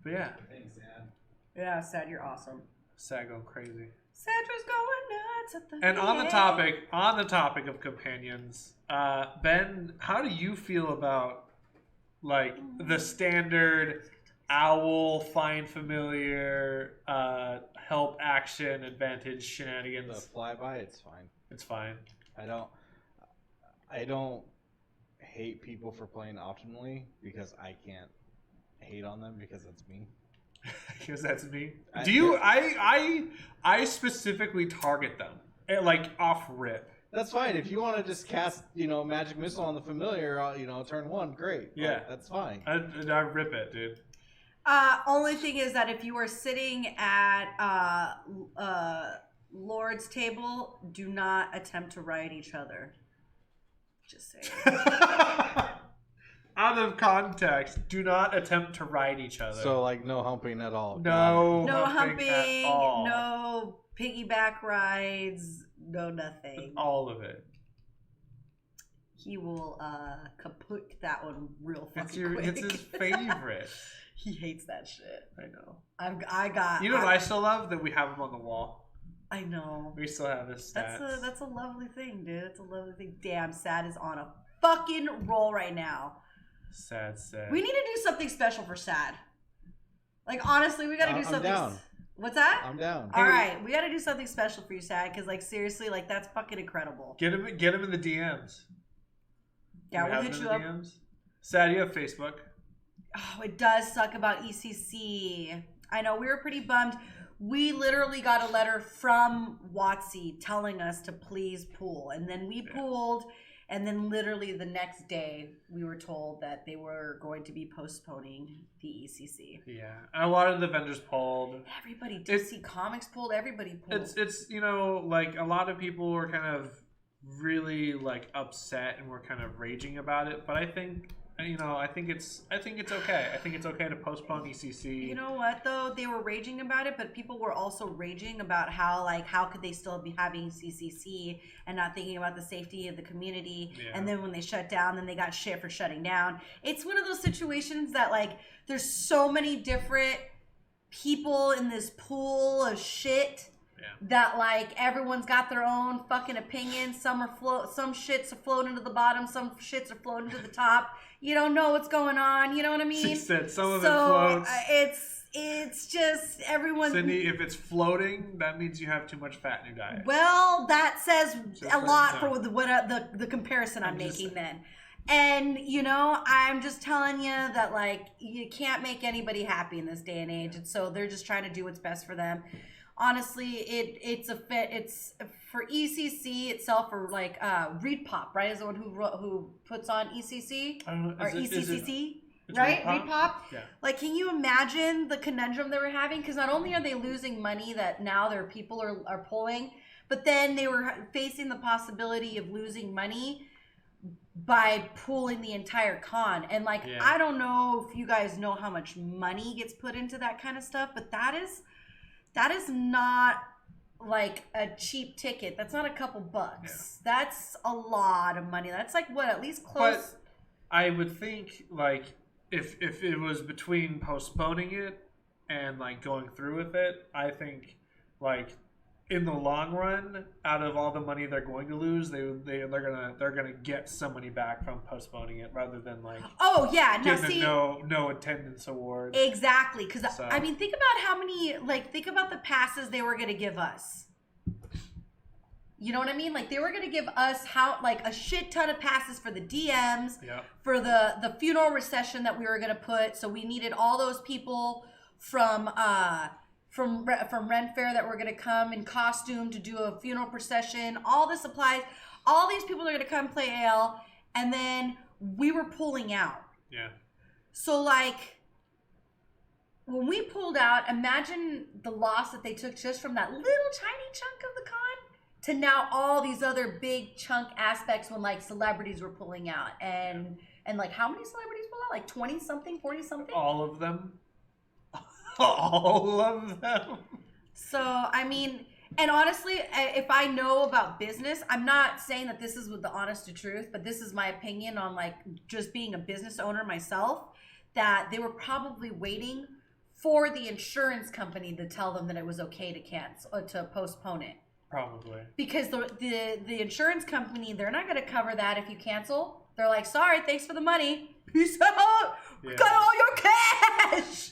But yeah. Thanks, Sad. Yeah, Sad, you're awesome. Sad going crazy. Sadra's going nuts at the And on the topic of companions, Ben, how do you feel about the standard owl, find familiar, help action, advantage shenanigans? The flyby, it's fine. It's fine. I don't hate people for playing optimally because I can't hate on them because that's me. Because that's me. I specifically target them off rip. That's fine. If you want to just cast, magic missile on the familiar, turn 1, great. Yeah, that's fine. I rip it, dude. Only thing is that if you are sitting at Lord's table, do not attempt to ride each other. Just saying. Out of context, do not attempt to ride each other. So, no humping at all. No humping at all. No piggyback rides, no nothing. All of it. He will kaput that one real fucking quick. It's his favorite. He hates that shit. I know. I got. You know what I still love? That we have him on the wall. I know. We still have his stats. That's a lovely thing, dude. It's a lovely thing. Damn, Sad is on a fucking roll right now. Sad. We need to do something special for Sad. Like, honestly, we gotta do something. I'm down. What's that? I'm down. All right, we gotta do something special for you, Sad, because, like, seriously, like, that's fucking incredible. Get him in the DMs. Yeah, we'll hit you up. DMs? Sad, you have Facebook. Oh, it does suck about ECC. I know, we were pretty bummed. We literally got a letter from WotC telling us to please pool. And then we pooled, and then literally the next day we were told that they were going to be postponing the ECC. Yeah, and a lot of the vendors pulled. Everybody, DC Comics pulled, everybody pulled. It's you know, like, a lot of people were kind of really, like, upset and were kind of raging about it. But I think... You know, I think it's okay. I think it's okay to postpone ECC. You know what, though? They were raging about it, but people were also raging about how could they still be having CCC and not thinking about the safety of the community. Yeah. And then when they shut down, then they got shit for shutting down. It's one of those situations that, like, there's so many different people in this pool of shit. Yeah. That, like, everyone's got their own fucking opinion. Some shits are floating to the bottom, some shits are floating to the top. You don't know what's going on. You know what I mean? She said some of it floats. It's just everyone. Cindy, if it's floating, that means you have too much fat in your diet. Well, that says a lot for the comparison I'm making then. And, you know, I'm just telling you that, like, you can't make anybody happy in this day and age. And so they're just trying to do what's best for them. Honestly, it's for ECC itself, or like Reed Pop, right? Is the one who puts on ECC or ECCC, right? Reed Pop. Yeah. Like, can you imagine the conundrum they were having? Because not only are they losing money that now their people are pulling, but then they were facing the possibility of losing money by pooling the entire con. And, like, I don't know if you guys know how much money gets put into that kind of stuff, but that is not like a cheap ticket. That's not a couple bucks. Yeah. That's a lot of money. That's like, what, at least close. But I would think, like, if it was between postponing it and, like, going through with it, I think, like, in the long run, out of all the money they're going to lose, they're gonna get some money back from postponing it, rather than, like, getting no attendance award. Exactly, because I mean, think about the passes they were gonna give us. You know what I mean? Like, they were gonna give us a shit ton of passes for the DMs, for the funeral recession that we were gonna put. So we needed all those people from Ren Fair that were going to come in costume to do a funeral procession. All the supplies. All these people are going to come play AL. And then we were pulling out. Yeah. So, like, when we pulled out, imagine the loss that they took just from that little tiny chunk of the con to now all these other big chunk aspects when, like, celebrities were pulling out. And like, how many celebrities pulled out? Like 20-something, 40-something? All of them. All of them. So, I mean, and honestly, if I know about business, I'm not saying that this is with the honest to truth, but this is my opinion on, like, just being a business owner myself, that they were probably waiting for the insurance company to tell them that it was okay to cancel or to postpone it. Probably. Because the insurance company, they're not going to cover that if you cancel. They're like, sorry, thanks for the money. Peace out. Yeah. Got all your cash.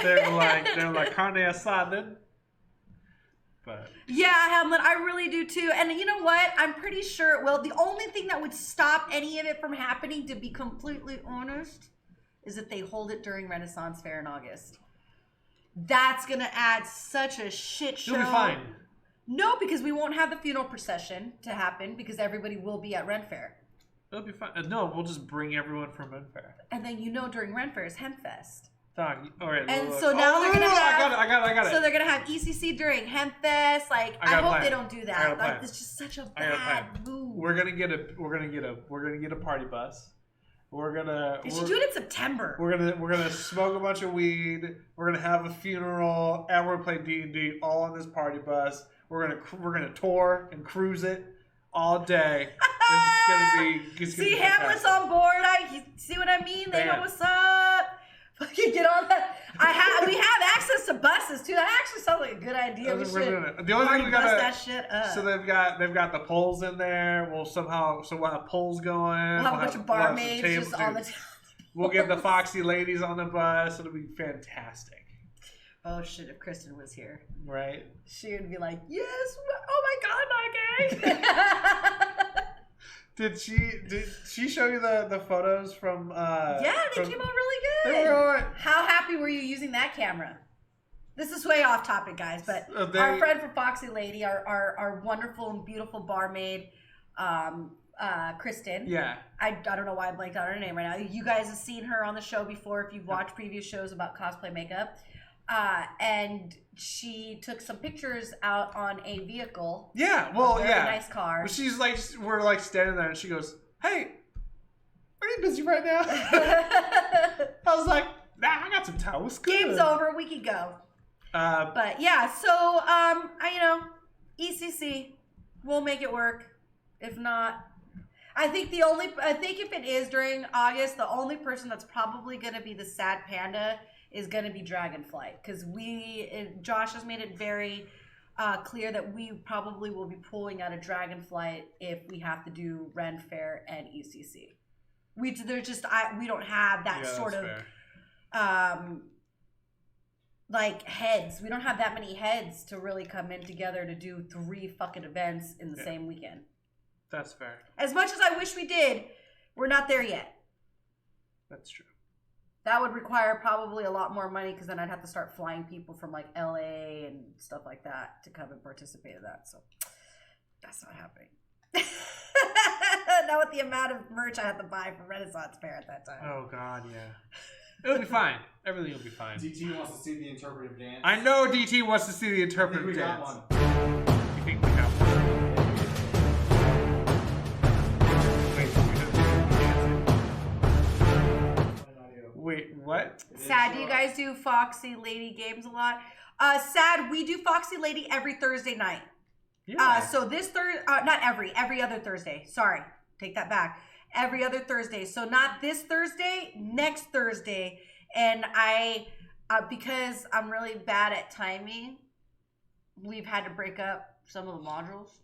they're like carne asada. But yeah, Hamlet, I really do too. And you know what? I'm pretty sure. Well, the only thing that would stop any of it from happening, to be completely honest, is if they hold it during Renaissance Fair in August. That's gonna add such a shit show. You'll be fine. No, because we won't have the funeral procession to happen because everybody will be at Ren Fair. It'll be fine. No, we'll just bring everyone from Ren Fair. And then during Ren Fair is Hempfest. All right. And so now they're gonna have. I got it. So they're gonna have ECC during Hempfest. Like, I hope they don't do that. Like, it's just such a bad move. We're gonna get a party bus. They should do it in September. We're gonna smoke a bunch of weed. We're gonna have a funeral, and we're gonna play D&D all on this party bus. We're gonna tour and cruise it all day. It's gonna be see, Hamlet's on board. See what I mean? They know what's up. fucking get on that. We have access to buses too. That actually sounds like a good idea. We should the only thing we bust gotta that shit up. So they've got the poles in there. We'll have poles going. We'll have a bunch of barmaids just on the. We'll get the Foxy ladies on the bus. It'll be fantastic. Oh shit! If Kristen was here, right? She would be like, "Yes! Oh my god, my gang!" Did she show you the photos from? Yeah, they came out really good. They were all right. How happy were you using that camera? This is way off topic, guys, but our friend from Foxy Lady, our wonderful and beautiful barmaid, Kristen. Yeah. I don't know why I blanked out on her name right now. You guys have seen her on the show before if you've watched previous shows about cosplay makeup. And she took some pictures out on a vehicle. Yeah, well, a very nice car. She's like, we're like standing there, and she goes, "Hey, are you busy right now?" I was like, "Nah, I got some time. What's good?" Game's over. We can go. But yeah, so ECC, we'll make it work. If not, I think if it is during August, the only person that's probably going to be the sad panda is going to be Dragonflight, because Josh has made it very clear that we probably will be pulling out of Dragonflight if we have to do Ren Fair and ECC. We don't have that sort of like heads. We don't have that many heads to really come in together to do 3 fucking events in the same weekend. That's fair. As much as I wish we did, we're not there yet. That's true. That would require probably a lot more money, because then I'd have to start flying people from like LA and stuff like that to come and participate in that. So that's not happening. Not with the amount of merch I had to buy for Renaissance Fair at that time. Oh God, yeah. It'll be fine. Everything will be fine. DT wants to see the interpretive dance. I know DT wants to see the interpretive dance. I think we got one. You think we got one? Wait, what? Sad, do you guys do Foxy Lady games a lot? Sad, we do Foxy Lady every Thursday night. Yeah. So this every other Thursday. Sorry, take that back. Every other Thursday. So not this Thursday, next Thursday. And because I'm really bad at timing, we've had to break up some of the modules.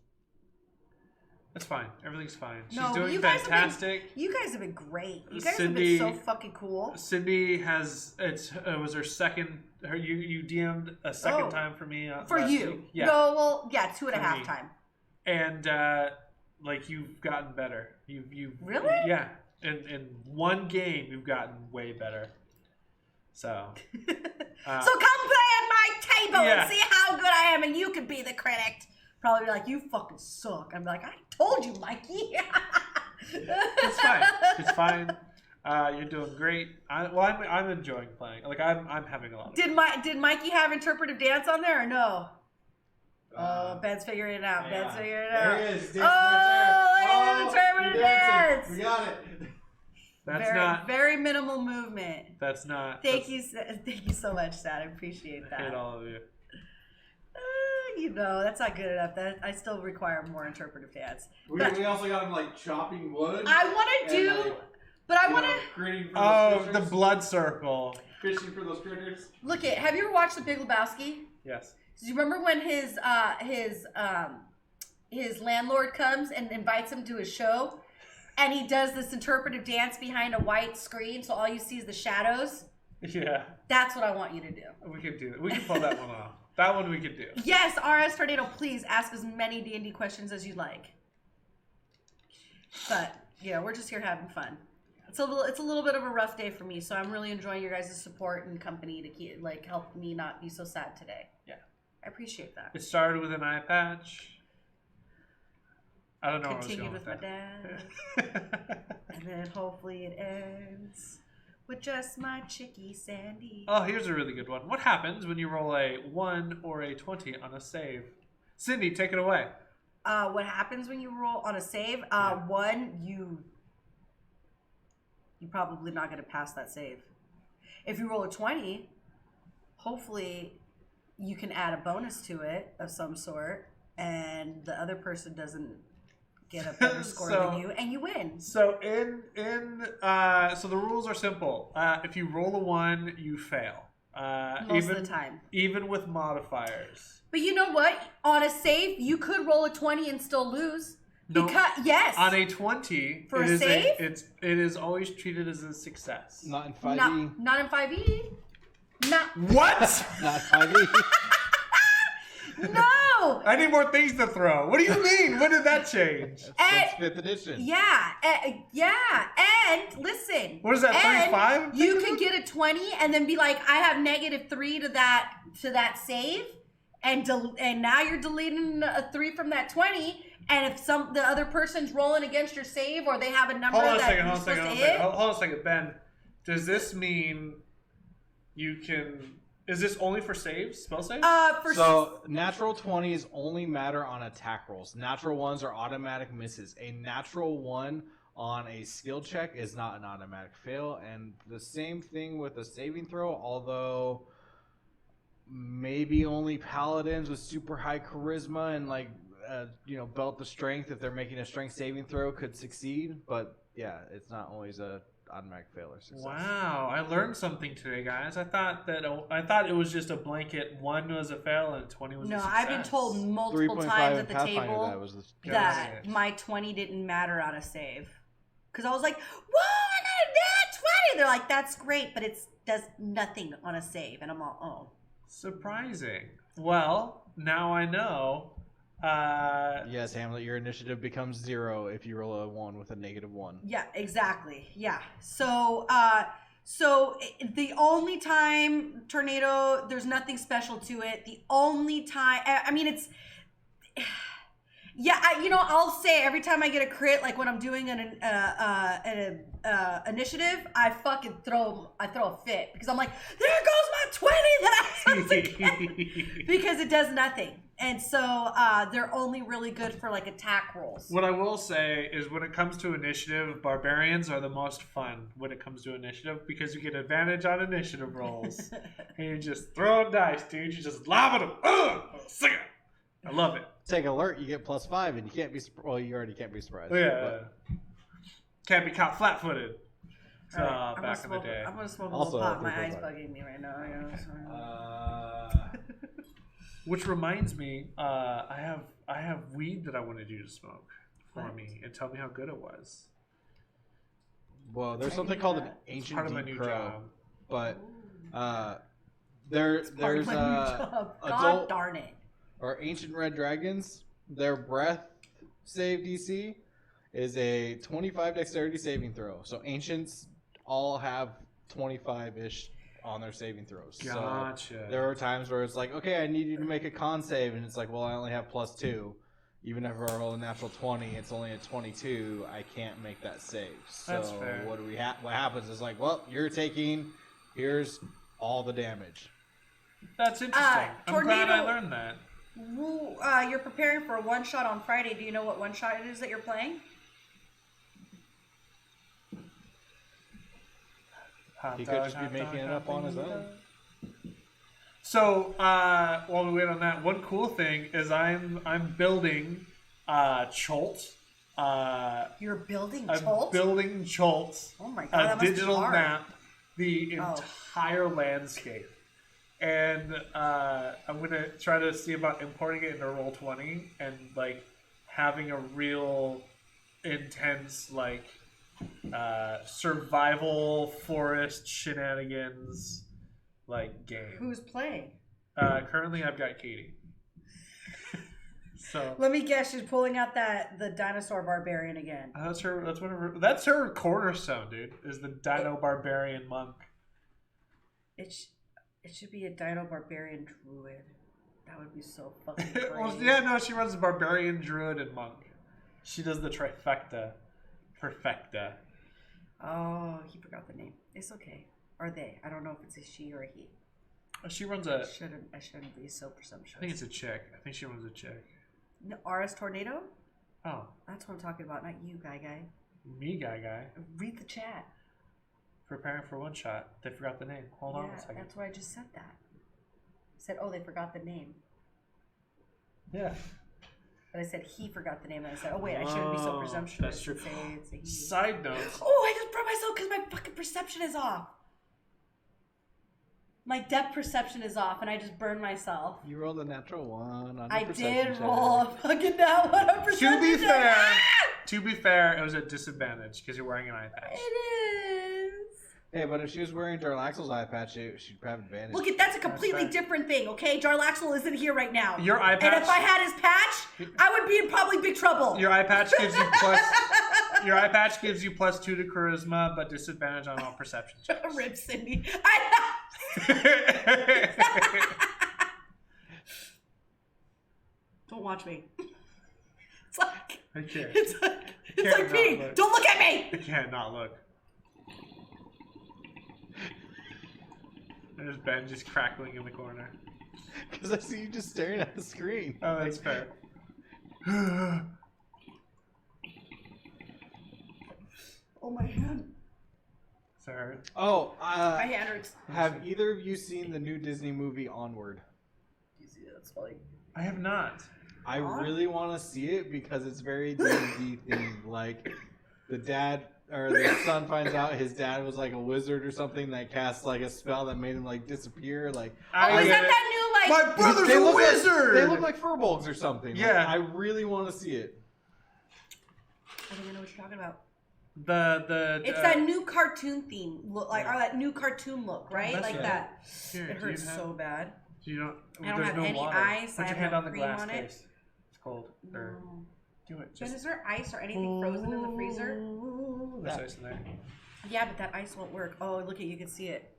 That's fine. Everything's fine. She's No, doing you guys fantastic. You guys have been great. You guys Cindy- have been so fucking cool. Cindy it was her second. You DM'd a second time for me. For last you. week. Yeah. No, well, yeah, 2.5 me. time. And like you've gotten better. You've Really? Yeah. In one game, you've gotten way better. So. So come play at my table and see how good I am, and you can be the critic. Probably be like, "You fucking suck." I'm like, "I told you, Mikey." It's fine. It's fine. You're doing great. I'm enjoying playing. Like I'm having a lot of fun. Did Mikey have interpretive dance on there or no? Ben's figuring it out. Yeah. Ben's figuring it out. There he is. Interpretive dance. We got it. That's very minimal movement. That's not. Thank you so much, Sad. I appreciate that. I hate all of you. That's not good enough. I still require more interpretive dance. We also got him like chopping wood. I want to do, but I want to. Gritting for Oh, those the critters. blood circle. Fishing for those critters. Look it. Have you ever watched The Big Lebowski? Yes. Do you remember when his landlord comes and invites him to his show, and he does this interpretive dance behind a white screen, so all you see is the shadows? Yeah. That's what I want you to do. We could do that. We could pull that one off. That one we could do. Yes, RS Tornado, please ask as many D&D questions as you'd like. But we're just here having fun. It's a little bit of a rough day for me, so I'm really enjoying your guys' support and company to help me not be so sad today. Yeah. I appreciate that. It started with an eye patch. I don't know Continued where I was with my going dad. And then hopefully it ends with just my chickie Sandy. Oh, here's a really good one. What happens when you roll a 1 or a 20 on a save? Cindy, take it away. What happens when you roll on a save? One, you're probably not going to pass that save. If you roll a 20, hopefully you can add a bonus to it of some sort, and the other person doesn't get a better score than you, and you win. So so the rules are simple. If you roll a 1, you fail. Most of the time. Even with modifiers. But you know what? On a save, you could roll a 20 and still lose. No, Because yes. On a 20, for a save, it is always treated as a success. Not in 5e. Not in 5e. Not. What? Not 5e. No. I need more things to throw. What do you mean? When did that change? Since 5th edition. Yeah, and listen. What is that? 35? You could get a 20 and then be like, I have -3 to that save, and now you're deleting a 3 from that 20. And if the other person's rolling against your save, or they have a number Hold on that you're supposed to hit. Hold on a second, Ben. Does this mean you can? Is this only for saves? Spell saves? So natural 20s only matter on attack rolls. Natural 1s are automatic misses. A natural 1 on a skill check is not an automatic fail, and the same thing with a saving throw. Although maybe only paladins with super high charisma and belt the strength, if they're making a strength saving throw, could succeed. But yeah, it's not always a automatic fail or success. Wow, I learned something today, guys. I thought it was just a blanket. 1 was a fail and 20 was a success. No, I've been told multiple times at the table that my 20 didn't matter on a save. Because I was like, whoa, I got a nat 20! They're like, that's great, but it does nothing on a save. And I'm all, oh. Surprising. Well, now I know. Yes, Hamlet, your initiative becomes 0 if you roll a 1 with a -1. Yeah, exactly. Yeah. So the only time tornado, there's nothing special to it. The only time, I mean, it's, yeah, I'll say every time I get a crit, like when I'm doing an initiative, I fucking throw a fit because I'm like, there goes my 20 that I was supposed to get, because it does nothing. And so they're only really good for like attack rolls. What I will say is when it comes to initiative, barbarians are the most fun when it comes to initiative because you get advantage on initiative rolls. And you just throw dice, dude. You just lob at them. Sick it. I love it. Take alert, you get +5, and you can't be. Well, you already can't be surprised. Yeah. Can't be caught flat-footed. Right, back in the day. I'm gonna smoke a Also, little pot. My 3.5. eyes bugging me right now. Which reminds me, I have weed that I wanted you to smoke for me and tell me how good it was. Well, there's something called an ancient Part of my deep new crow, job. but there's God adult darn it. or ancient red dragons. Their breath save DC is a 25 dexterity saving throw. So ancients all have 25-ish on their saving throws. Gotcha. So there are times where it's like, okay, I need you to make a con save, and it's like, well, I only have +2. Even if I roll a natural 20, it's only a 22. I can't make that save. So That's fair. what happens is like, well, here's all the damage. That's interesting. I'm glad I Tornado- learned that. You're preparing for a one-shot on Friday. Do you know what one-shot it is that you're playing? Hot He dog, could just be hot making dog, it up hot on his dog. own. So while we wait on that, one cool thing is I'm building Cholt. You're building I'm Cholt? building Cholt. Oh my god, that A must digital be hard. map, the entire landscape. And I'm gonna try to see about importing it into Roll20 and like having a real intense like survival forest shenanigans like game. Who's playing? Currently, I've got Katie. So Let me guess, she's pulling out the dinosaur barbarian again. that's her. That's her cornerstone, dude. Is the Dino Barbarian monk. It should be a dino barbarian druid. That would be so fucking crazy. Well, yeah, no, she runs Barbarian, Druid, and Monk. She does the trifecta. Perfecta. Oh, he forgot the name. It's okay. Or they. I don't know if it's a she or a he. She runs a. I shouldn't be so presumptuous. I think it's a chick. I think she runs a chick. No, RS Tornado? Oh, That's what I'm talking about, not you, guy. me, guy. Read the chat. Preparing for one shot. They forgot the name. Hold on a second. That's why I just said that. I said, oh, they forgot the name. Yeah. But I said he forgot the name, and I said, oh wait, I shouldn't be so presumptuous. That's true. And say it's a he. Side note. Oh, I just burned myself because my fucking perception is off. My depth perception is off, and I just burned myself. You rolled a natural 1 on I your perception did check. roll a fucking nat 1 on perception. To be fair, it was a disadvantage because you're wearing an eye patch. It is. Hey, but if she was wearing Darlaxle's eye patch, she'd have advantage. Look, that's a completely different thing, okay? Jarlaxle isn't here right now. Your eye patch. And if I had his patch, I would be in probably big trouble. Your eye patch gives you plus. Your eye patch gives you +2 to charisma, but disadvantage on all perception checks. Rip Cindy. Don't watch me. It's like I can't. it's like me. Look. Don't look at me. I can't not look. There's Ben just crackling in the corner. Because I see you just staring at the screen. Oh, that's fair. Oh my hand. Sorry. Oh, My hand hurts. have either of you seen the new Disney movie Onward? You see, that's funny. I have not. I really want to see it because it's very D&D themed. Like, the dad or the son finds out his dad was like a wizard or something that cast like a spell that made him like disappear. Like, Oh, is that new like? My brother's they a look wizard. Like, they look like furbolgs or something. Yeah. Like, I really want to see it. I don't even know what you're talking about. It's that new cartoon theme look, like or that new cartoon look, right? That's like it. that. Here, It do you hurts have- so bad. You don't. I don't there's have no any water. ice. Put I your have hand no on the cream glass on it. case. It's cold. Or No. do it. Ben, Just. is there ice or anything frozen in the freezer? There's ice in there. Yeah, but that ice won't work. Oh, look at you can see it.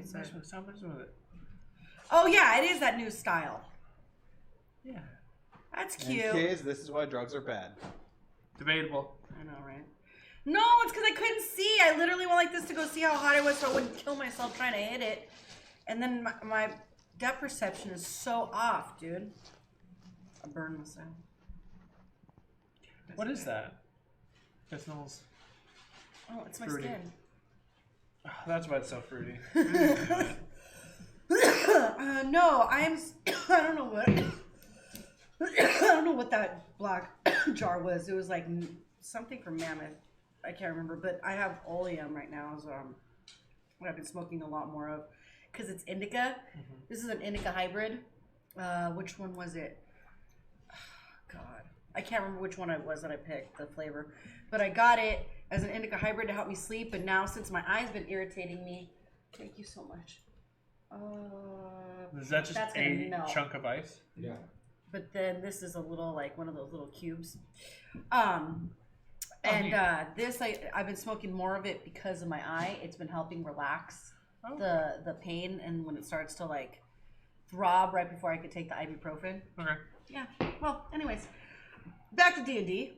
Stop messing with it. Oh yeah, it is that new style. Yeah. That's And cute. kids, this is why drugs are bad. Debatable. I know, right? No, it's because I couldn't see. I literally went like this to go see how hot it was so I wouldn't kill myself trying to hit it. And then my depth perception is so off, dude. I burned myself. What is that? It smells. Oh, it's my Fruity. skin. Oh, that's why it's so fruity. No, I don't know what. I don't know what that black jar was. It was like something from Mammoth. I can't remember, but I have oleum right now. So what I've been smoking a lot more of because it's indica. Mm-hmm. This is an indica hybrid. Which one was it? God, I can't remember which one it was that I picked, the flavor. But I got it as an indica hybrid to help me sleep. And now since my eye's been irritating me, thank you so much. Is that just That's gonna a melt. chunk of ice? Yeah. But then this is a little like one of those little cubes. This I've been smoking more of it because of my eye. It's been helping relax the pain, and when it starts to like throb right before I could take the ibuprofen. Okay. Yeah. Well, anyways, back to D&D.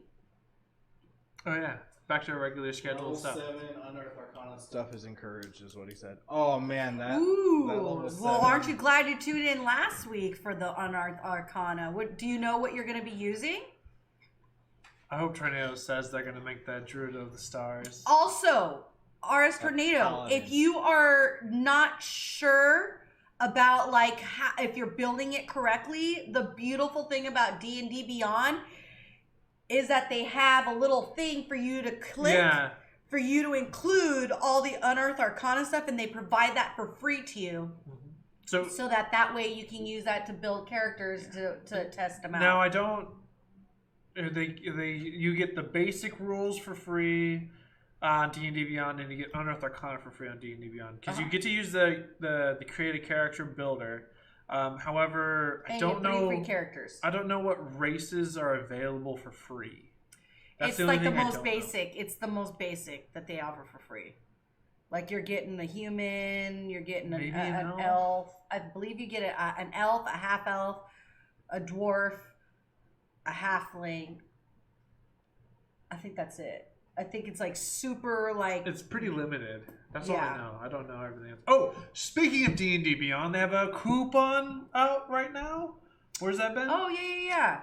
Oh yeah. Back to our regular scheduled Level stuff. 7 Unearthed Arcana stuff is encouraged, is what he said. Oh man, that Ooh. level 7. Well, aren't you glad you tuned in last week for the Unearthed Arcana? What do you know what you're going to be using? I hope Tornado says they're gonna make that Druid of the Stars. Also, RS Tornado, paladin. if you are not sure about like how, if you're building it correctly, the beautiful thing about D&D Beyond is that they have a little thing for you to click for you to include all the Unearthed Arcana stuff, and they provide that for free to you. So that way you can use that to build characters to test them out. now I don't. You get the basic rules for free on D&D Beyond, and you get Unearthed Arcana for free on D&D Beyond because you get to use the create a character builder. However, I don't know. Free characters. I don't know what races are available for free. It's like the most basic. It's the most basic that they offer for free. Like you're getting a human, you're getting an elf. I believe you get an elf, a half elf, a dwarf, a halfling. I think that's it. I think it's like super like. It's pretty limited. That's all I know. I don't know everything else. Oh, speaking of D&D Beyond, they have a coupon out right now. Where's that been? Oh yeah.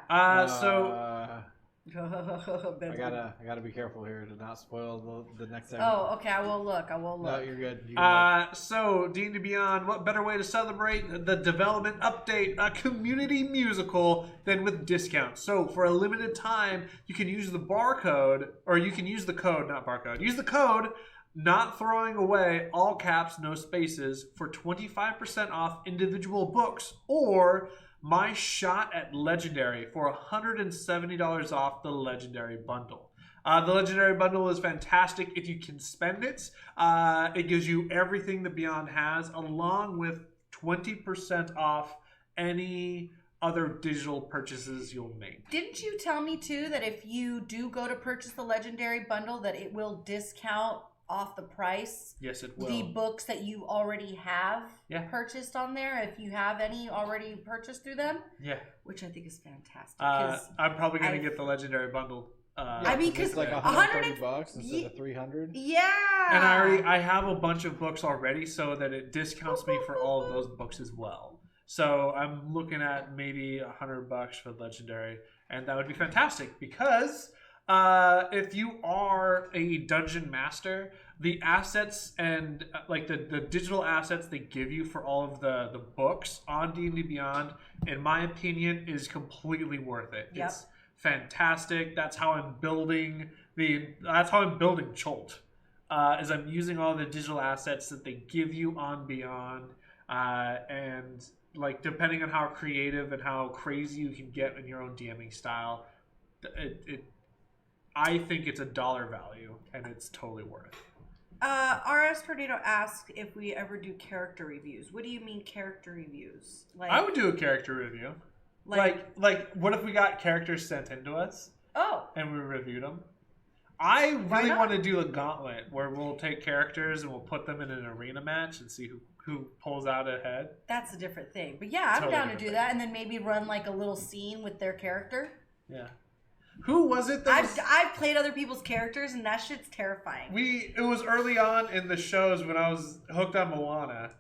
I gotta be careful here to not spoil the next segment. Oh, okay. I will look. No, you're good. You can look. So, D&D Beyond, what better way to celebrate the development update, a community musical, than with discounts? So, for a limited time, you can use the barcode, or you can use the code, not barcode. Use the code, not throwing away, all caps, no spaces, for 25% off individual books, or My Shot at Legendary for $170 off the Legendary Bundle. The Legendary Bundle is fantastic if you can spend it. It gives you everything that Beyond has, along with 20% off any other digital purchases you'll make. Didn't you tell me, too, that if you do go to purchase the Legendary Bundle, that it will discount off the price? Yes, it will. The books that you already have Yeah. purchased on there, if you have any already purchased through them? Yeah. Which I think is fantastic. I'm probably going to get the Legendary Bundle. I mean, because it's like $130 instead of $300. Yeah. And I have a bunch of books already, so that it discounts me for all of those books as well. So I'm looking at maybe $100 for Legendary, and that would be fantastic because if you are a dungeon master, the assets and like the digital assets they give you for all of the books on D&D Beyond, in my opinion, is completely worth it. Yep. It's fantastic. That's how I'm building Cholt. Is I'm using all the digital assets that they give you on Beyond, and like depending on how creative and how crazy you can get in your own DMing style, I think it's a dollar value and it's totally worth. RS Tornado asks if we ever do character reviews. What do you mean character reviews? Like, I would do a character review. Like what if we got characters sent into us? Oh. And we reviewed them? I really want to do a gauntlet where we'll take characters and we'll put them in an arena match and see who pulls out ahead. That's a different thing. But yeah, I'm down to do that, and then maybe run like a little scene with their character. Yeah. Who was it that I've played other people's characters, and that shit's terrifying. It was early on in the shows when I was hooked on Moana.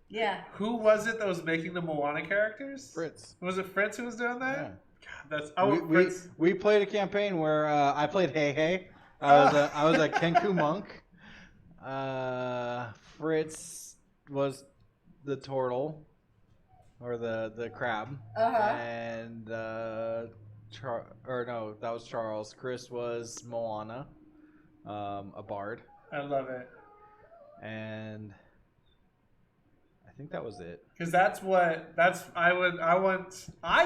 Yeah. Who was it that was making the Moana characters? Fritz. Was it Fritz who was doing that? Yeah. God, Fritz. We played a campaign where I played Hey Hey. I was a Kenku monk. Fritz was the turtle, or the crab, and that was Charles. Chris was Moana, a bard. I love it. And I think that was it. Because I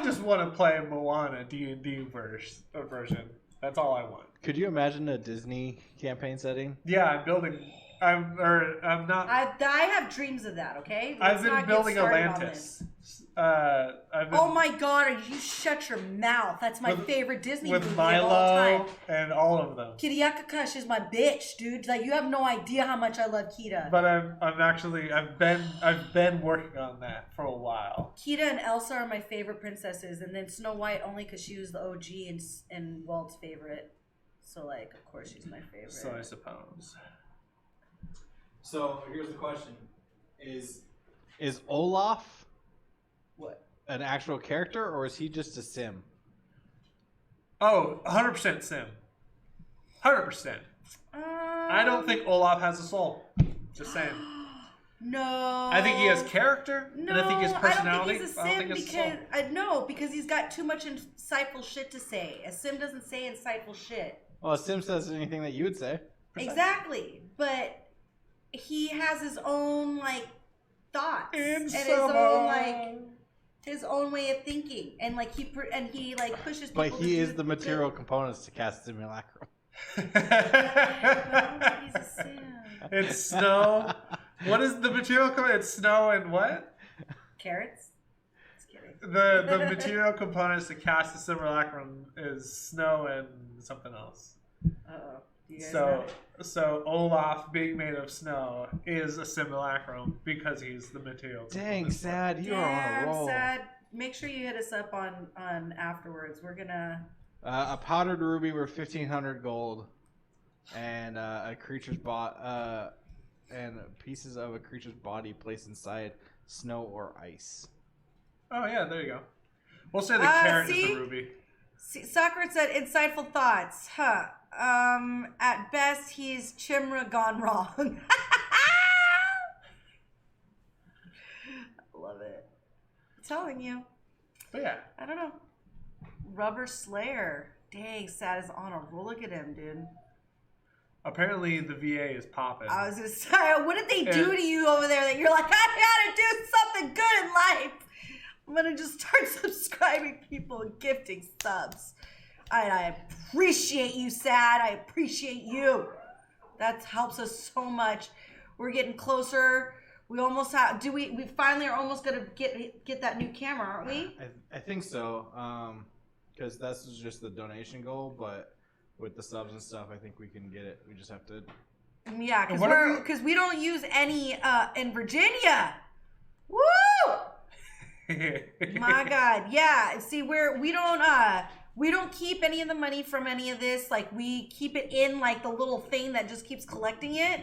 just want to play Moana D&D version. That's all I want. Could you imagine a Disney campaign setting? Yeah, I'm not. I have dreams of that. Okay. I've been building Atlantis. Oh my god! You shut your mouth. That's my favorite Disney movie with of all Milo time. and all of them. Kita Kakash is my bitch, dude. Like, you have no idea how much I love Kita. But I've been working on that for a while. Kita and Elsa are my favorite princesses, and then Snow White only because she was the OG and Walt's favorite. So, like, of course she's my favorite. So I suppose. So here's the question: Is Olaf what? An actual character, or is he just a sim? Oh, 100% sim. 100%. I don't think Olaf has a soul. Just saying. No. I think he has character, and I think he has personality. I don't think he's a sim because he's got too much insightful shit to say. A sim doesn't say insightful shit. Well, a sim says anything that you would say. Exactly, but he has his own like thoughts and his own way of thinking, and like he pushes people. But he is the material components to cast simulacrum. He's a sim. It's snow. What is the material component? It's snow and what? Carrots. Just kidding. The material components to cast the simulacrum is snow and something else. Uh-oh. You guys know? So Olaf being made of snow is a simulacrum because he's the material. Dang, Sad, you are on a roll. Sad. Make sure you hit us up on afterwards. We're gonna a powdered ruby worth 1,500 gold, and a creature's and pieces of a creature's body placed inside snow or ice. Oh yeah, there you go. We'll say the carrot is the ruby. See, Sakura said, insightful thoughts. Huh. At best, he's Chimera gone wrong. Love it. I'm telling you. But yeah. I don't know. Rubber Slayer. Dang, Sad is on a roll. Look at him, dude. Apparently the VA is popping. I was just saying, what did they do to you over there that you're like, I gotta do something good in life? I'm gonna just start subscribing people and gifting subs. I appreciate you, Sad. I appreciate you. That helps us so much. We're getting closer. We almost have. We finally are almost gonna get that new camera, aren't we? I think so. Because that's just the donation goal, but with the subs and stuff, I think we can get it. We just have to. Yeah, because we don't use any in Virginia. Woo! My God, yeah. See, we don't keep any of the money from any of this. Like, we keep it in like the little thing that just keeps collecting it,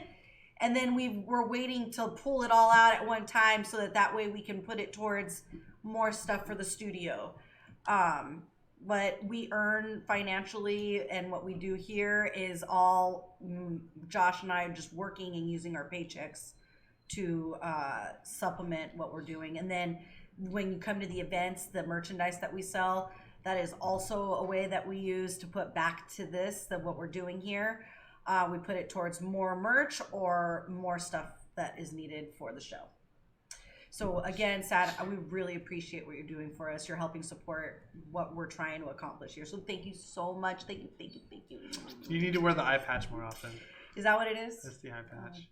and then we're waiting to pull it all out at one time so that way we can put it towards more stuff for the studio. But we earn financially, and what we do here is all Josh and I are just working and using our paychecks to supplement what we're doing. And then when you come to the events, the merchandise that we sell, that is also a way that we use to put back to what we're doing here. We put it towards more merch or more stuff that is needed for the show. So again, Sad, we really appreciate what you're doing for us. You're helping support what we're trying to accomplish here. So thank you so much. Thank you. You need to wear the eye patch more often. Is that what it is? It's the eye patch. Oh,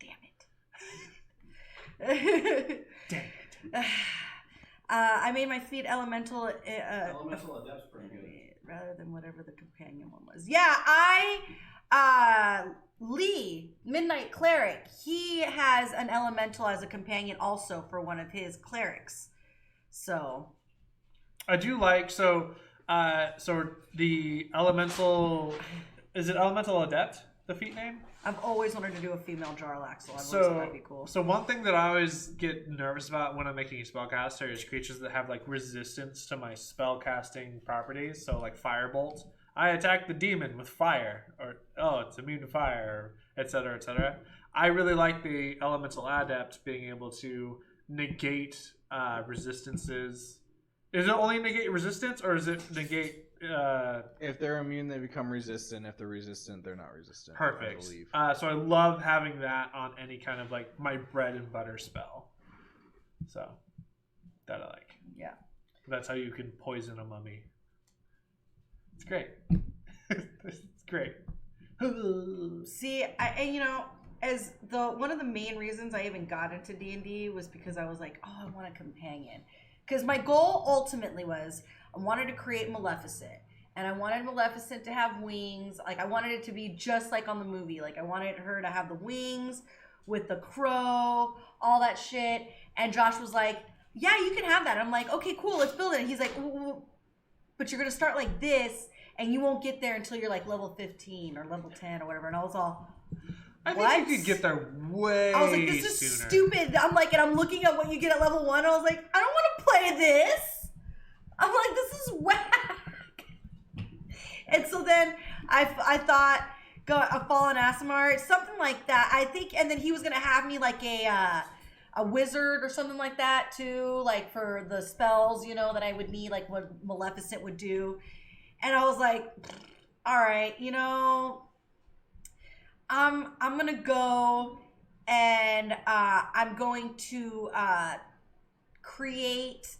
damn it. Dang it. I made my feet elemental. Elemental Adept's pretty good. Rather than whatever the companion one was. Yeah, Lee, Midnight Cleric, he has an elemental as a companion also for one of his clerics. So I do like so the elemental, is it Elemental Adept, the feat name? I've always wanted to do a female Jarlaxle. I've always thought that'd be cool. So one thing that I always get nervous about when I'm making a spellcaster is creatures that have like resistance to my spellcasting properties. So like Firebolt. I attack the demon with fire, or it's immune to fire, etc., etc. I really like the Elemental Adept being able to negate resistances. Is it only negate resistance, or is it negate? If they're immune, they become resistant. If they're resistant, they're not resistant. Perfect. I believe. So I love having that on any kind of like my bread and butter spell. So that I like. Yeah. That's how you can poison a mummy. It's great. It's great. See, as one of the main reasons I even got into D&D was because I was like, I want a companion. Because my goal ultimately was I wanted to create Maleficent. And I wanted Maleficent to have wings. Like, I wanted it to be just like on the movie. Like, I wanted her to have the wings with the crow, all that shit. And Josh was like, yeah, you can have that. I'm like, okay, cool, let's build it. And he's like, ooh, but you're going to start like this, and you won't get there until you're like level 15 or level 10 or whatever. And I was all, I what? think you could get there way sooner. I was like, this is stupid. I'm like, and I'm looking at what you get at level 1. I was like, I don't want to play this. I'm like, this is whack. And so then I thought, a Fallen Aasimar, something like that. I think, and then he was going to have me like a wizard or something like that too, like for the spells, that I would need, like what Maleficent would do. And I was like, all right, I'm gonna go and I'm going to create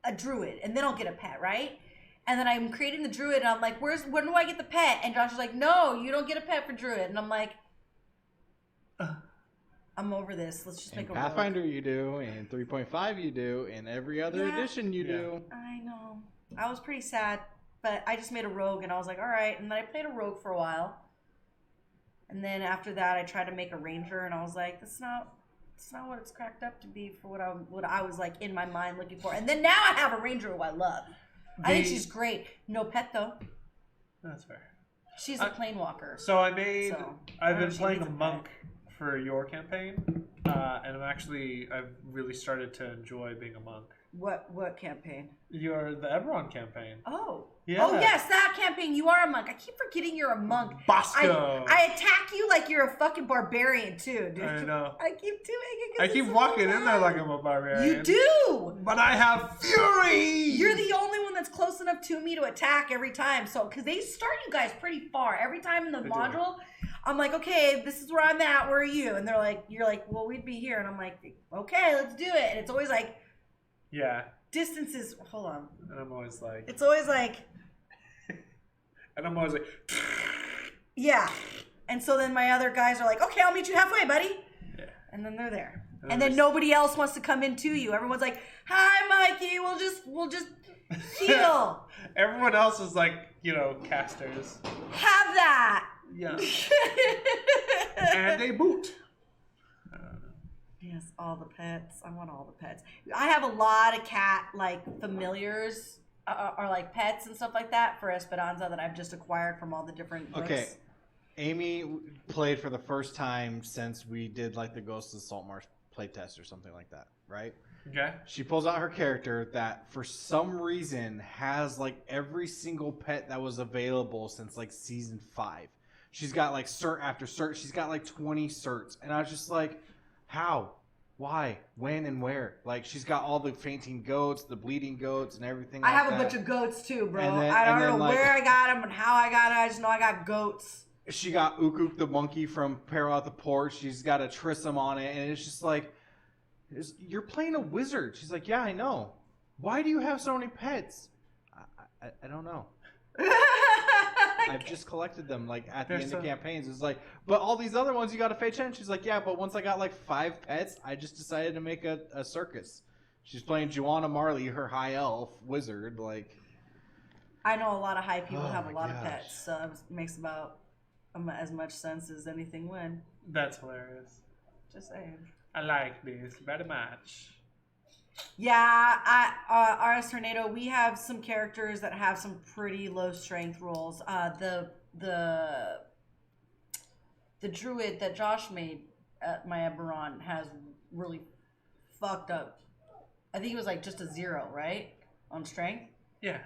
a druid, and then I'll get a pet, right? And then I'm creating the druid, and I'm like, when do I get the pet? And Josh was like, no, you don't get a pet for druid. And I'm like, I'm over this. Let's just make a Pathfinder rogue. You do, and 3.5 you do, and every other edition you do. I know. I was pretty sad, but I just made a rogue, and I was like, all right. And then I played a rogue for a while. And then after that, I tried to make a ranger, and I was like, that's not what it's cracked up to be for what I was like in my mind looking for. And then now I have a ranger who I love. I think she's great. No pet though. That's fair. She's a planewalker. So I've been playing a monk for your campaign, and I've really started to enjoy being a monk. What campaign? You're the Eberron campaign. Oh. Yeah. Oh yes, that campaign. You are a monk. I keep forgetting you're a monk. Bosco. I attack you like you're a fucking barbarian too, dude. I know. I keep doing it. I keep walking in there like I'm a barbarian. You do. But I have fury. You're the only one that's close enough to me to attack every time. So, because they start you guys pretty far every time in the module. I'm like, okay, this is where I'm at. Where are you? And they're like, you're like, well, we'd be here. And I'm like, okay, let's do it. And it's always like, yeah. Distances. Hold on. And I'm always like. It's always like. And I'm always like. Yeah. And so then my other guys are like, okay, I'll meet you halfway, buddy. Yeah. And then they're there. And then nobody else wants to come in to you. Everyone's like, hi, Mikey. We'll just heal. Everyone else is like, casters. Have that. Yeah. And a boot. Yes, all the pets. I want all the pets. I have a lot of cat familiars or like pets and stuff like that for Esperanza that I've just acquired from all the different books. Okay. Amy played for the first time since we did like the Ghost of the Saltmarsh playtest or something like that, right? Okay. She pulls out her character that for some reason has like every single pet that was available since like season 5. She's got like cert after cert. She's got like 20 certs. And I was just like, how? Why? When and where? Like, she's got all the fainting goats, the bleeding goats, and everything like that. I have a bunch of goats too, bro. And then, I don't know like, where I got them and how I got it. I just know I got goats. She got Ukuk the monkey from Peril at the Port. She's got a Tristram on it. And it's just like, you're playing a wizard. She's like, yeah, I know. Why do you have so many pets? I don't know. I've just collected them like at the end of campaigns. It's like, but all these other ones you got to pay attention. She's like, yeah, but once I got like 5 pets, I just decided to make a circus. She's playing Joanna Marley, her high elf wizard. Like, I know a lot of high people have a lot of pets, so it makes about as much sense as anything would. That's hilarious. Just saying. I like this very much. Yeah, RS Tornado, we have some characters that have some pretty low strength rolls. The druid that Josh made at my Eberron has really fucked up. I think it was like just a 0, right? On strength? Yeah.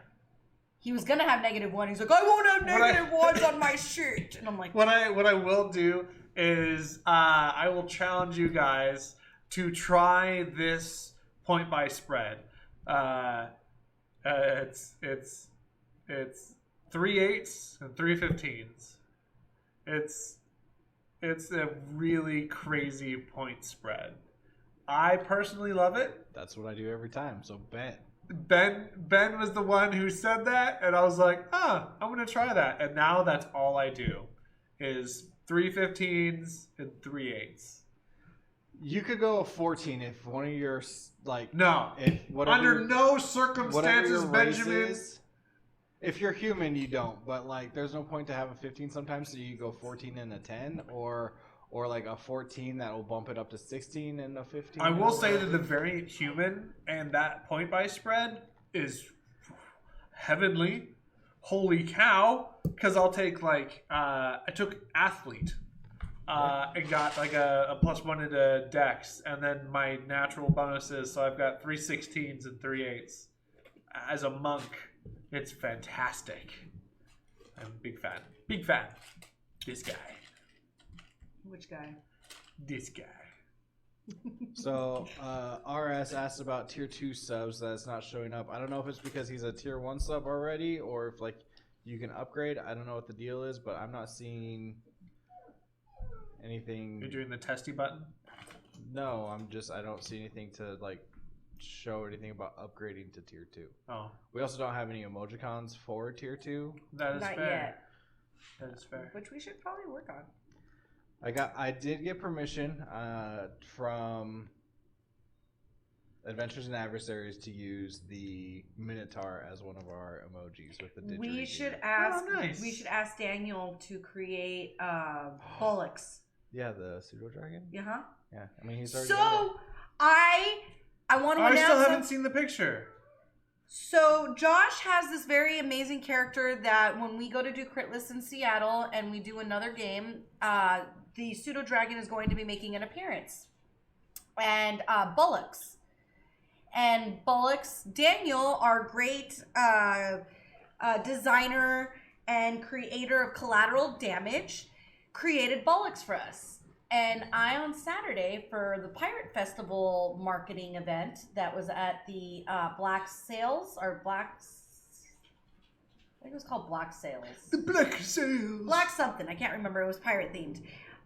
He was gonna have -1. He's like, I won't have -1s on my shit. And I'm like, what I will do is I will challenge you guys to try this point by spread. It's 3 8s and 3 15s. It's a really crazy point spread. I personally love it. that's what I do every time. So Ben was the one who said that, and I was like, I'm gonna try that. And now that's all I do is 3 15s and 3 8s. you could go 14 if one of your like No. if Under no circumstances, Benjamin. If you're human, you don't. But like, there's no point to have a 15 sometimes. So you go 14 and a 10, or like a 14 that will bump it up to 16 and a 15. I will say that the variant human and that point by spread is heavenly. Holy cow! Because I'll take like I took athlete. And got like a +1 into Dex, and then my natural bonuses. So I've got 3 16s and 3 8s. As a monk, it's fantastic. I'm a big fan. Big fan. This guy. which guy? This guy. So RS asked about tier 2 subs that's not showing up. I don't know if it's because he's a tier 1 sub already, or if like you can upgrade. I don't know what the deal is, but I'm not seeing anything. You're doing the testy button? No, I don't see anything to like show anything about upgrading to tier 2. Oh. We also don't have any emojicons for tier 2. That is Not fair. yet. That is fair. Which we should probably work on. I did get permission from Adventures and Adversaries to use the Minotaur as one of our emojis with the didgeridoo. We should ask. Oh, nice. We should ask Daniel to create bullocks. Yeah, the pseudo dragon. Yeah. Yeah, I mean he's already. got So I want to I announce. still haven't seen the picture. So Josh has this very amazing character that when we go to do Crit List in Seattle and we do another game, the pseudo dragon is going to be making an appearance, and bullocks. And Bullocks, Daniel, our great designer and creator of Collateral Damage, created Bullocks for us. And I, on Saturday, for the Pirate Festival marketing event that was at the Black Sails, or Blacks, I think it was called Black Sails. The Black Sails. Black something. I can't remember. It was pirate themed.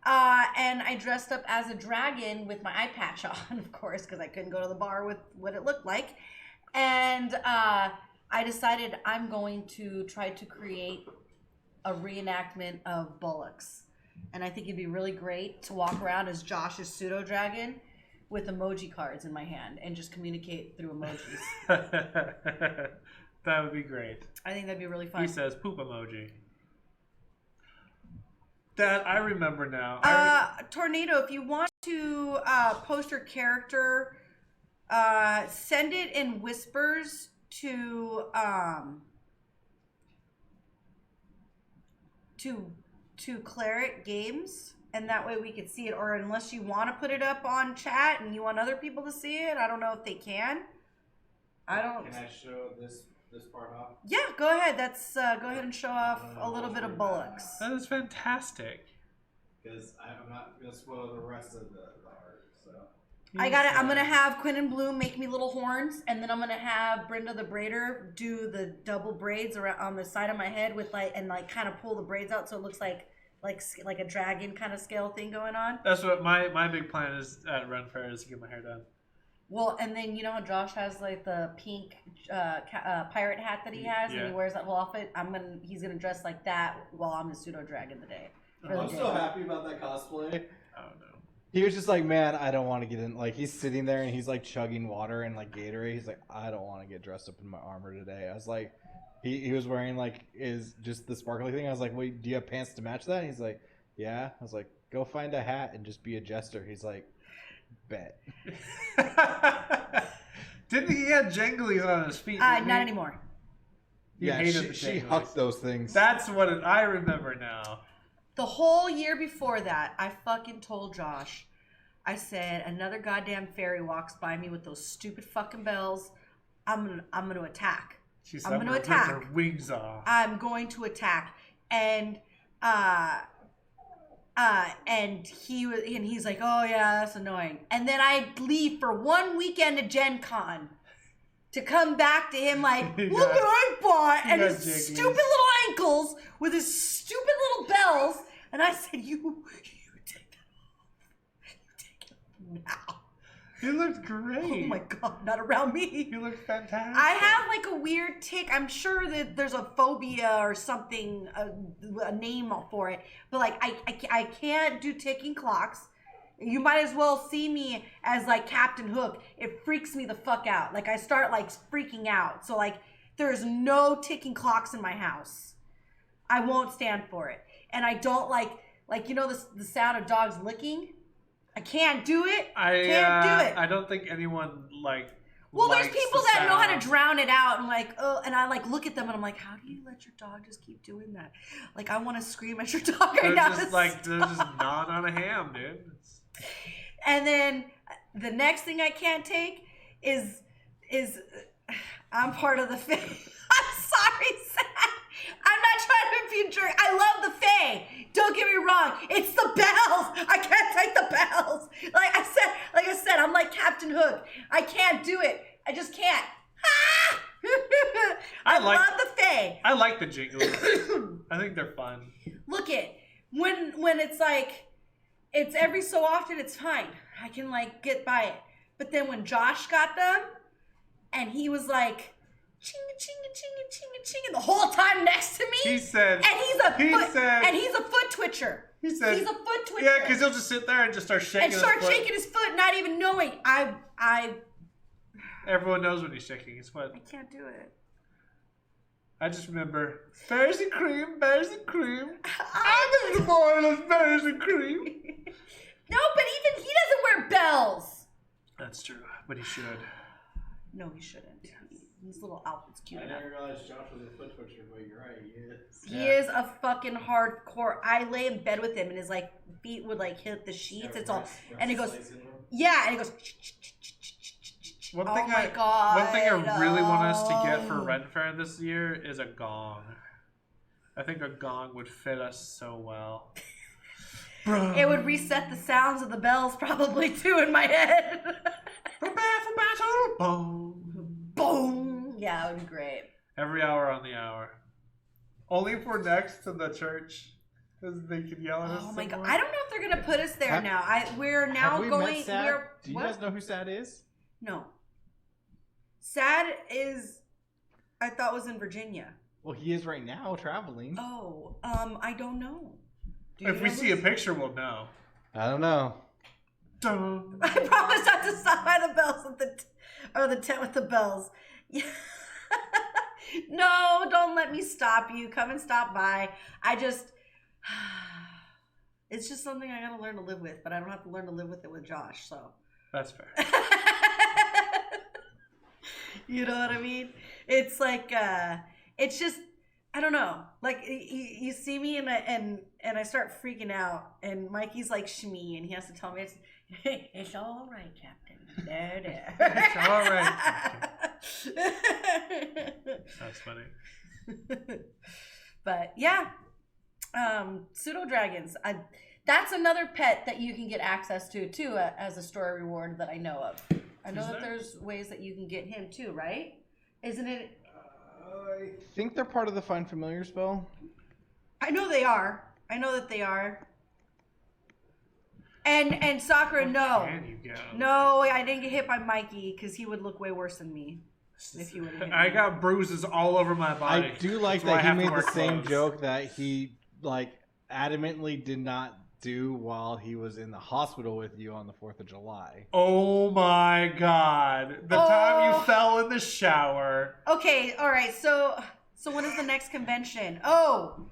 And I dressed up as a dragon with my eye patch on, of course, because I couldn't go to the bar with what it looked like. And I decided I'm going to try to create a reenactment of Bullocks. And I think it'd be really great to walk around as Josh's pseudo dragon with emoji cards in my hand and just communicate through emojis. That would be great. I think that'd be really fun. He says poop emoji. That I remember now. Tornado, if you want to post your character, send it in whispers to Cleric Games, and that way we could see it. Or unless you want to put it up on chat and you want other people to see it, I don't know if they can. I don't. Can I show this part off? Yeah, go ahead. That's go ahead and show off a little bit of Bullocks. That is fantastic. Because I'm not gonna spoil the rest of the art. So I'm gonna have Quinn and Bloom make me little horns, and then I'm gonna have Brenda the braider do the double braids around on the side of my head with kind of pull the braids out so it looks like a dragon kind of scale thing going on. That's what my big plan is at Ren Fair, is to get my hair done. Well, and then you know how Josh has like the pink pirate hat that he has, and he wears that whole outfit. He's gonna dress like that while I'm the pseudo dragon today. I'm so happy about that cosplay. Oh no. He was just like, man, I don't want to get in. Like, he's sitting there and he's like chugging water and like Gatorade. He's like, I don't want to get dressed up in my armor today. I was like, he was wearing like just the sparkly thing. I was like, wait, do you have pants to match that? And he's like, yeah. I was like, go find a hat and just be a jester. He's like, bet. Didn't he have janglies on his feet? Not anymore. She hucked those things. That's what I remember now. The whole year before that, I fucking told Josh, I said, another goddamn fairy walks by me with those stupid fucking bells. I'm gonna attack. She said, I'm gonna attack. Her wings off. I'm going to attack. And he's like, oh yeah, that's annoying. And then I leave for one weekend to Gen Con to come back to him like, look what I bought, and his stupid little ankles with his stupid little bells. And I said, you take that off. You take it now. He looked great. Oh my God, not around me. He looked fantastic. I have like a weird tick. I'm sure that there's a phobia or something, a name for it. But like, I can't do ticking clocks. You might as well see me as like Captain Hook. It freaks me the fuck out. Like I start like freaking out. So like there's no ticking clocks in my house. I won't stand for it. And I don't like you know the sound of dogs licking? I can't do it. Can't do it. I don't think anyone like. Well, there's people that know how to drown it out, and like, oh, and I like look at them and I'm like, how do you let your dog just keep doing that? Like, I want to scream at your dog right now. They're just gnawing on a ham, dude. And then the next thing I can't take is I'm part of the Fae. I'm sorry, Sam. I'm not trying to be a jerk. I love the Fae. Don't get me wrong. It's the bells. I can't take the bells. Like I said, I'm like Captain Hook. I can't do it. I just can't. I love the Fae. I like the jingles. I think they're fun. Look it. When it's like, it's every so often, it's fine. I can like get by it. But then when Josh got them, and he was like, chinga chinga chinga chinga chinga the whole time next to me. He said, and he's a foot twitcher. He said, he's a foot twitcher. Yeah, because he'll just sit there and just start shaking. Shaking his foot, not even knowing. Everyone knows when he's shaking his foot. I can't do it. I just remember berries and cream, berries and cream. I'm the boy of berries and cream. No, but even he doesn't wear bells. That's true, but he should. No, he shouldn't. His little outfit's cute I enough. didn't realize Josh was a foot twitcher, but you're right, he is. He is a fucking hardcore. I lay in bed with him and his like feet would like hit the sheets. It's all, and he goes, yeah, and he goes, One Oh thing my God. One thing I really want us to get for Ren Fair this year is a gong. I think a gong would fit us so well. It would reset the sounds of the bells probably too in my head. Prepare for battle. Boom. Boom. Yeah, it would be great. Every hour on the hour. Only if we're next to the church, because they can yell at us. Oh my God! somewhere. I don't know if they're gonna put us there now. We're now Have we going. met Sad? We're, Do you what? guys know who Sad is? No. Sad is, I thought was in Virginia. Well, he is right now traveling. Oh, I don't know. Do you If we know see a this? picture, we'll know. I don't know. Dun. I promise not to stop by the bells with the tent with the bells. No, don't let me stop you. Come and stop by. It's just something I gotta learn to live with, but I don't have to learn to live with it with Josh, so. That's fair. You know what I mean? It's like, it's just, I don't know. Like, you see me and I start freaking out, and Mikey's like Shmee, and he has to tell me it's all right, Captain. There. It's all right. That's funny. But yeah, pseudo dragons. That's another pet that you can get access to too as a story reward that I know of. I know that there's ways that you can get him too, right? Isn't it? I think they're part of the Find Familiar spell. I know they are. I know that they are. And Sakura, no. Can you get him? No, I didn't get hit by Mikey because he would look way worse than me if he would have hit me. I got bruises all over my body. I do like That's why I that he have to made wear the same clothes. joke that he adamantly did not do while he was in the hospital with you on the 4th of July. Oh my God. The time Oh. you fell in the shower. Okay, all right. So when is the next convention? Oh,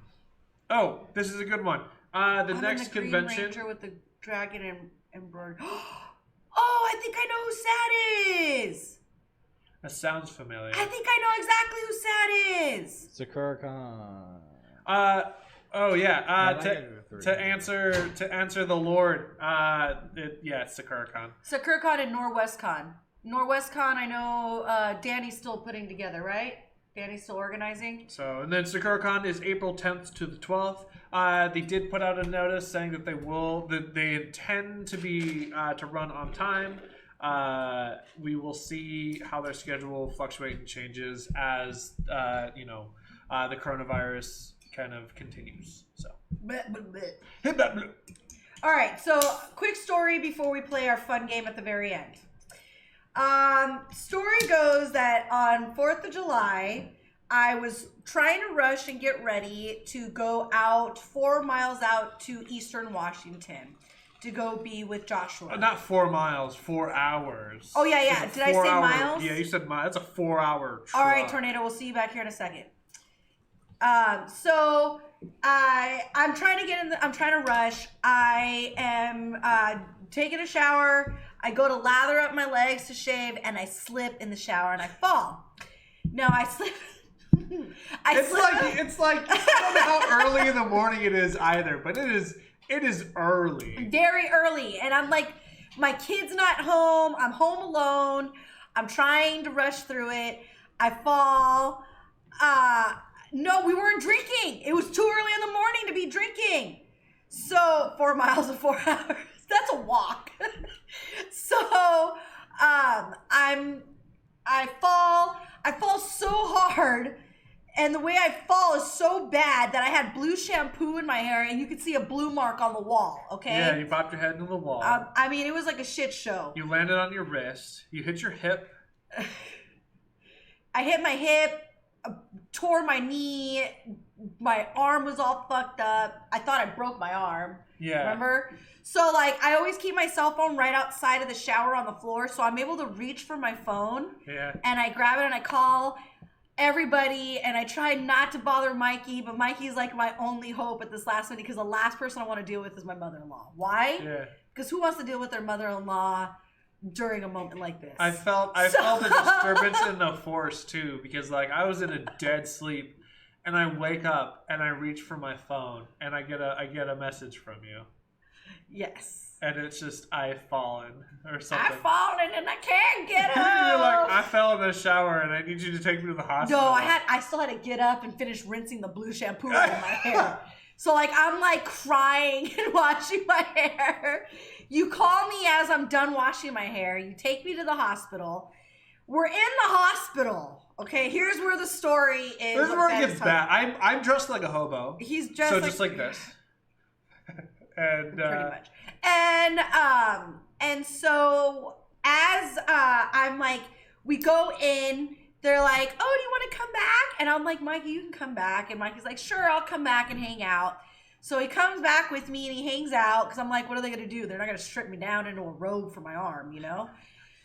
Oh, this is a good one. The I'm next in the Green convention. Ranger with the dragon and bird. Oh, I think I know who Sad is. That sounds familiar. I think I know exactly who Sad is. Sakura Khan. Oh yeah. I gotta go through To it. answer the Lord. It's Sakura-Khan. Sakura-Con and Norwest-Con. Norwest-Con, I know Danny's still putting together, right? Danny's still organizing. So, and then Sakura-Con is April 10th to the 12th. They did put out a notice saying that they intend to be to run on time. We will see how their schedule fluctuates and changes as the coronavirus kind of continues. So, hit that blue. All right, so quick story before we play our fun game at the very end. Story goes that on 4th of July, I was trying to rush and get ready to go out 4 miles out to Eastern Washington to go be with Joshua. Not 4 miles, 4 hours. Oh, yeah. It's a Did I say 4-hour miles? Yeah, you said miles. That's a 4-hour trip. All right, Tornado, we'll see you back here in a second. So I'm trying to I'm trying to rush. I am taking a shower. I go to lather up my legs to shave, and I slip in the shower and I fall. Now I slip. It's like I don't know how early in the morning it is either, but it is early. Very early, and I'm like, my kid's not home. I'm home alone. I'm trying to rush through it. I fall. No, we weren't drinking. It was too early in the morning to be drinking. So 4 miles in 4 hours. That's a walk. So I fall. I fall so hard, and the way I fall is so bad that I had blue shampoo in my hair, and you could see a blue mark on the wall. Okay. Yeah, you bopped your head into the wall. I mean, it was like a shit show. You landed on your wrist. You hit your hip. I hit my hip, tore my knee. My arm was all fucked up. I thought I broke my arm. Yeah. Remember? So, I always keep my cell phone right outside of the shower on the floor, so I'm able to reach for my phone. Yeah. And I grab it and I call everybody, and I try not to bother Mikey, but Mikey's like my only hope at this last minute because the last person I want to deal with is my mother-in-law. Why? Yeah. Because who wants to deal with their mother-in-law during a moment like this? I felt a disturbance in the force too, because I was in a dead sleep, and I wake up and I reach for my phone and I get a message from you. Yes. And it's just I've fallen or something. I've fallen and I can't get up. You're like, I fell in the shower and I need you to take me to the hospital. No, I still had to get up and finish rinsing the blue shampoo out of my hair. So like I'm like crying and washing my hair. You call me as I'm done washing my hair. You take me to the hospital. We're in the hospital. Okay, here's where the story is. This is where it gets bad. I'm dressed like a hobo. He's dressed just like this. And pretty much. And so as I'm like, we go in, they're like, oh, do you want to come back? And I'm like, Mikey, you can come back. And Mikey's like, sure, I'll come back and hang out. So he comes back with me and he hangs out because I'm like, what are they going to do? They're not going to strip me down into a robe for my arm, you know?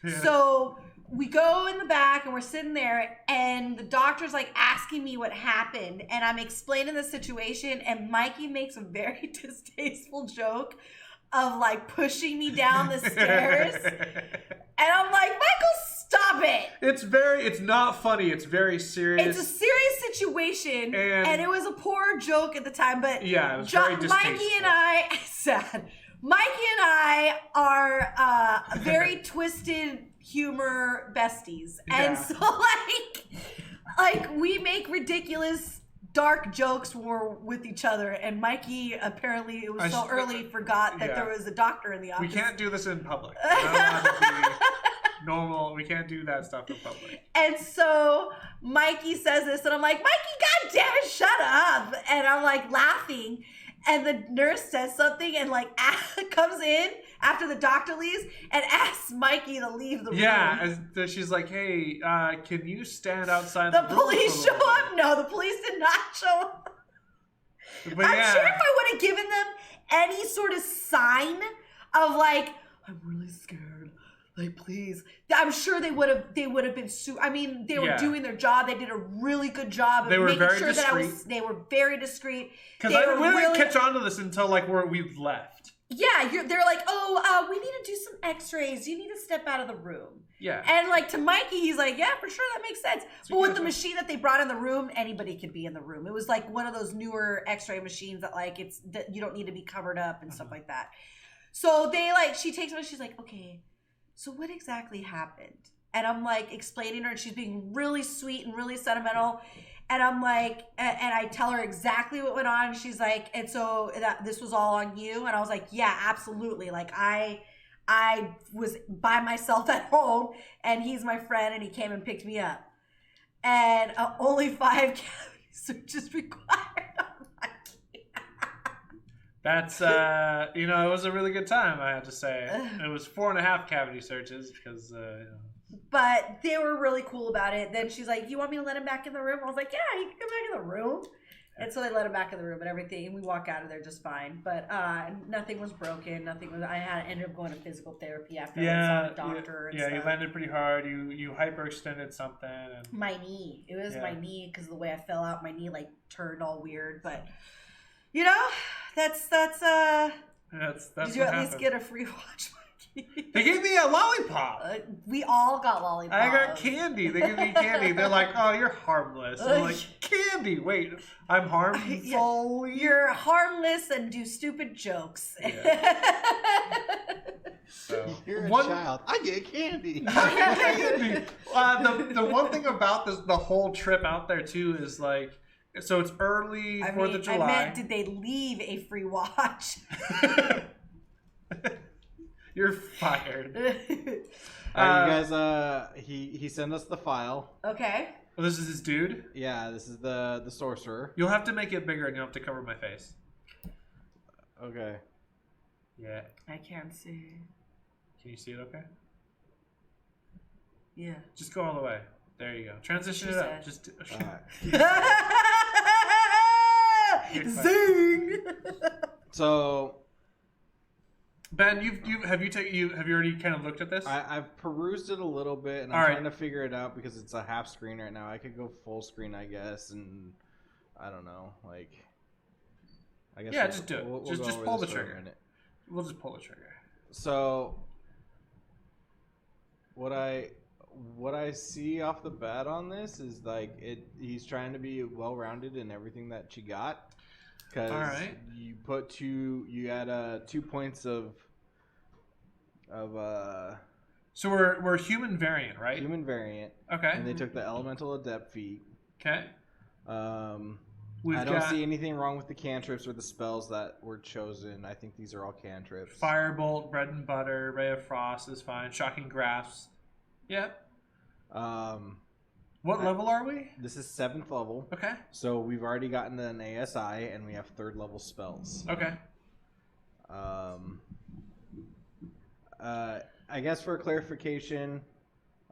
Yeah. So we go in the back and we're sitting there and the doctor's like asking me what happened and I'm explaining the situation and Mikey makes a very distasteful joke of like pushing me down the stairs. And I'm like, Michael, stop it. It's not funny. It's very serious. It's a serious situation. And it was a poor joke at the time, but yeah, it was very distasteful. Mikey and I, sad. Mikey and I are very twisted humor besties. Yeah. And so like we make ridiculous dark jokes when we're with each other, and Mikey apparently it was so early forgot that there was a doctor in the office. We can't do this in public. We're not allowed to be normal. We can't do that stuff in public. And so Mikey says this, and I'm like, Mikey, goddamn it, shut up! And I'm like laughing, and the nurse says something, and like comes in after the doctor leaves and asks Mikey to leave the room. Yeah, she's like, hey, can you stand outside the the room? The police show up? No, the police did not show up. But I'm sure if I would have given them any sort of sign of like, I'm really scared, like please, I'm sure they would have been I mean, they were doing their job. They did a really good job of making sure discreet. They were very discreet. Because I didn't catch on to this until like we left. Yeah, they're like, oh, we need to do some x-rays. You need to step out of the room. Yeah. And like to Mikey, he's like, yeah, for sure, that makes sense. But with the machine that they brought in the room, anybody could be in the room. It was like one of those newer x-ray machines that like that you don't need to be covered up and stuff like that. So she takes me and she's like, okay, so what exactly happened? And I'm like explaining her and she's being really sweet and really sentimental. And I'm like, and I tell her exactly what went on. And she's like, and so this was all on you? And I was like, yeah, absolutely. Like I was by myself at home and he's my friend and he came and picked me up. And only 5 cavity searches required. That's, it was a really good time, I have to say. It was 4.5 cavity searches because, But they were really cool about it. Then she's like, you want me to let him back in the room? I was like, yeah, he can come back in the room. And so they let him back in the room and everything. And we walk out of there just fine. But nothing was broken. I ended up going to physical therapy after I saw the doctor and stuff. You landed pretty hard. You hyperextended something. And... My knee. It was my knee because of the way I fell out. My knee like turned all weird. But, that's did you at least get a free watch? They gave me a lollipop. We all got lollipops. I got candy. They gave me candy. They're like, oh, you're harmless. I'm like, candy. Wait, I'm harmful. You're harmless and do stupid jokes. Yeah. So, you're a child. I get candy. The one thing about the whole trip out there too is like, so it's early 4th of July. I meant, did they leave a free watch? You're fired. You guys, he sent us the file. Okay. Oh, this is this dude? Yeah, this is the sorcerer. You'll have to make it bigger and you'll have to cover my face. Okay. Yeah. I can't see. Can you see it okay? Yeah. Just go all the way. There you go. Transition it up. Just zing. So, Ben, have you already kind of looked at this? I've perused it a little bit, and I'm trying to figure it out because it's a half screen right now. I could go full screen, I guess, and I don't know, like. I guess just do it. We'll just pull the trigger. We'll just pull the trigger. So, what I see off the bat on this is like he's trying to be well-rounded in everything that she got. Because All right. you add 2 points of So we're human variant, right? human variant, Okay. and they took the elemental adept feat. Okay. I don't see anything wrong with the cantrips or the spells that were chosen. I think these are all cantrips. Firebolt, bread and butter, ray of frost is fine. Shocking grasp. Yep. What level are we? This is 7th level. Okay. So we've already gotten an ASI, and we have 3rd level spells. Okay. I guess for clarification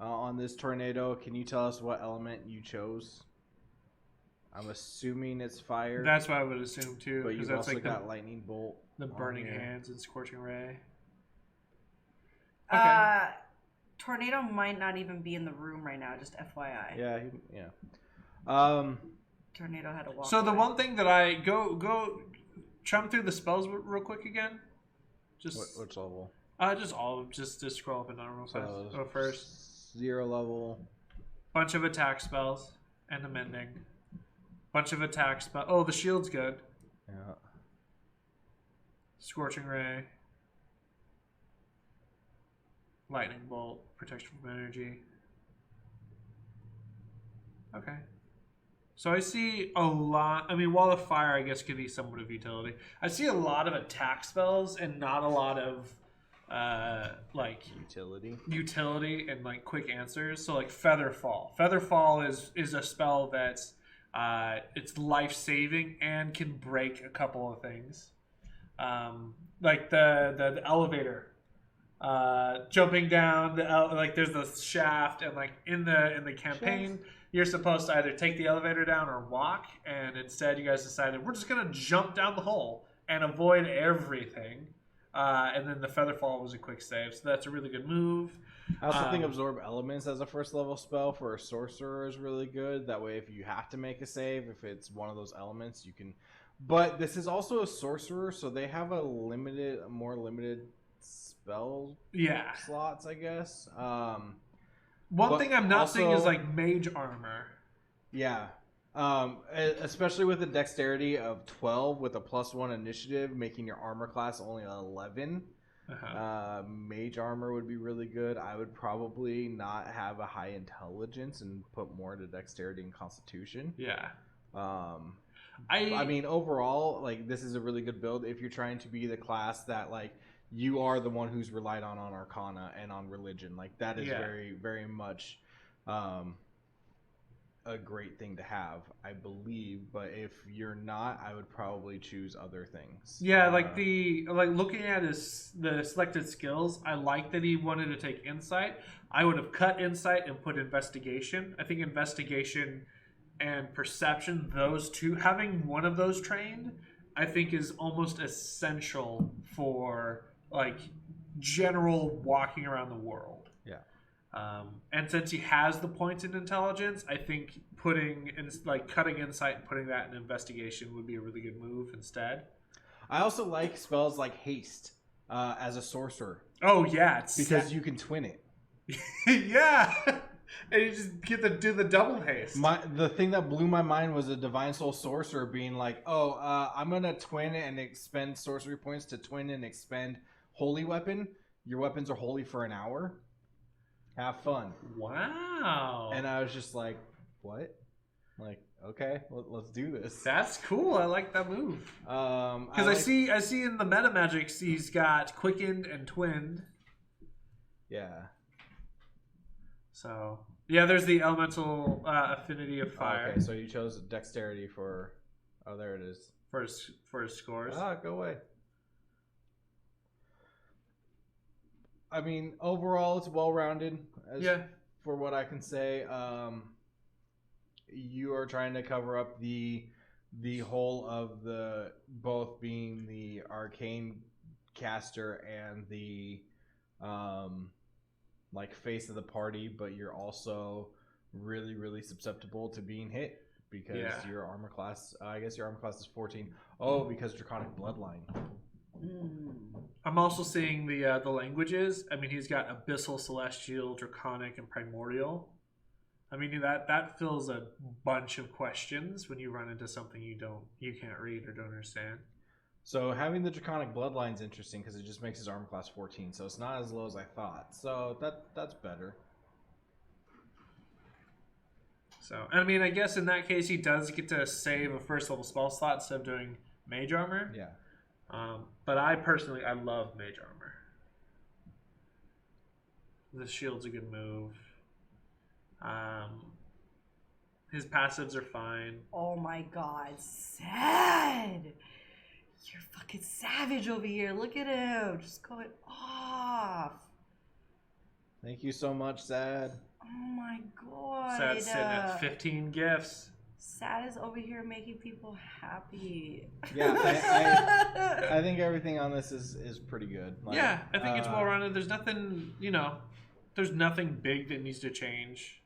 on this tornado, can you tell us what element you chose? I'm assuming it's fire. That's what I would assume too. But you've that's also like got lightning bolt. the burning hands and scorching ray. Okay. Tornado might not even be in the room right now. Just FYI. Yeah. Tornado had to walk. So the away. one thing that I go chum through the spells real quick again. Just Which level? Just all of just scroll up and down real fast. So First, 0 level. bunch of attack spells and amending. Bunch of attack spell. Oh, the shield's good. Yeah. Scorching ray. Lightning bolt. Protection from energy. Okay. So I see a lot. I mean, wall of fire, I guess, could be somewhat of utility. I see a lot of attack spells and not a lot of like utility and like quick answers. So like Featherfall. Featherfall is a spell that's it's life saving and can break a couple of things. Like the elevator. Jumping down like there's the shaft, and like in the campaign you're supposed to either take the elevator down or walk, and instead you guys decided we're just gonna jump down the hole and avoid everything, and then the Featherfall was a quick save, so that's a really good move. I also think Absorb Elements as a 1st level spell for a sorcerer is really good. That way if you have to make a save, if it's one of those elements, you can. But this is also a sorcerer, so they have a more limited spell slots, I guess. One thing I'm not seeing is like mage armor. Yeah. Especially with a dexterity of 12 with a +1 initiative, making your armor class only 11. Mage armor would be really good. I would probably not have a high intelligence and put more into dexterity and constitution. Yeah. I mean, overall, like, this is a really good build if you're trying to be the class that, like, you are the one who's relied on Arcana and on religion. Like, that is very, very much a great thing to have, I believe. But if you're not, I would probably choose other things. Yeah, like looking at the selected skills, I like that he wanted to take insight. I would have cut insight and put investigation. I think investigation and perception, those two, having one of those trained, I think is almost essential for like general walking around the world. Yeah. And since he has the points in intelligence, I think cutting insight and putting that in investigation would be a really good move instead. I also like spells like haste as a sorcerer. Oh yeah, because you can twin it. Yeah. And you just get to do the double haste. The thing that blew my mind was a Divine Soul Sorcerer being like, I'm going to twin and expend sorcery points to twin and expend Holy Weapon. Your weapons are holy for an hour. Have fun. Wow. And I was just like, what? Like, okay, let's do this. That's cool. I like that move. Because I see in the meta magics he's got quickened and twinned. Yeah. So yeah, there's the elemental affinity of fire. Okay, so you chose dexterity for. Oh, there it is. For his scores. Go away. I mean, overall, it's well-rounded. For what I can say, you are trying to cover up the whole of the both being the arcane caster and the like face of the party, but you're also really, really susceptible to being hit because your armor class. I guess your armor class is 14. Oh, because Draconic Bloodline. I'm also seeing the languages. I mean, he's got Abyssal, Celestial, Draconic, and Primordial. I mean, that fills a bunch of questions when you run into something you can't read or don't understand. So having the Draconic Bloodline is interesting because it just makes his armor class 14, so it's not as low as I thought. So that's better. So, I mean, I guess in that case, he does get to save a first level spell slot instead of doing mage armor. Yeah. But I personally, I love mage armor. The shield's a good move. His passives are fine. Oh my god, sad. You're fucking savage over here. Look at him. Just going off. Thank you so much, Sad. Oh my god. Sad's sitting at 15 gifts. Sad is over here making people happy. Yeah, I think everything on this is pretty good. Like, Yeah, I think it's well rounded. There's nothing, there's nothing big that needs to change.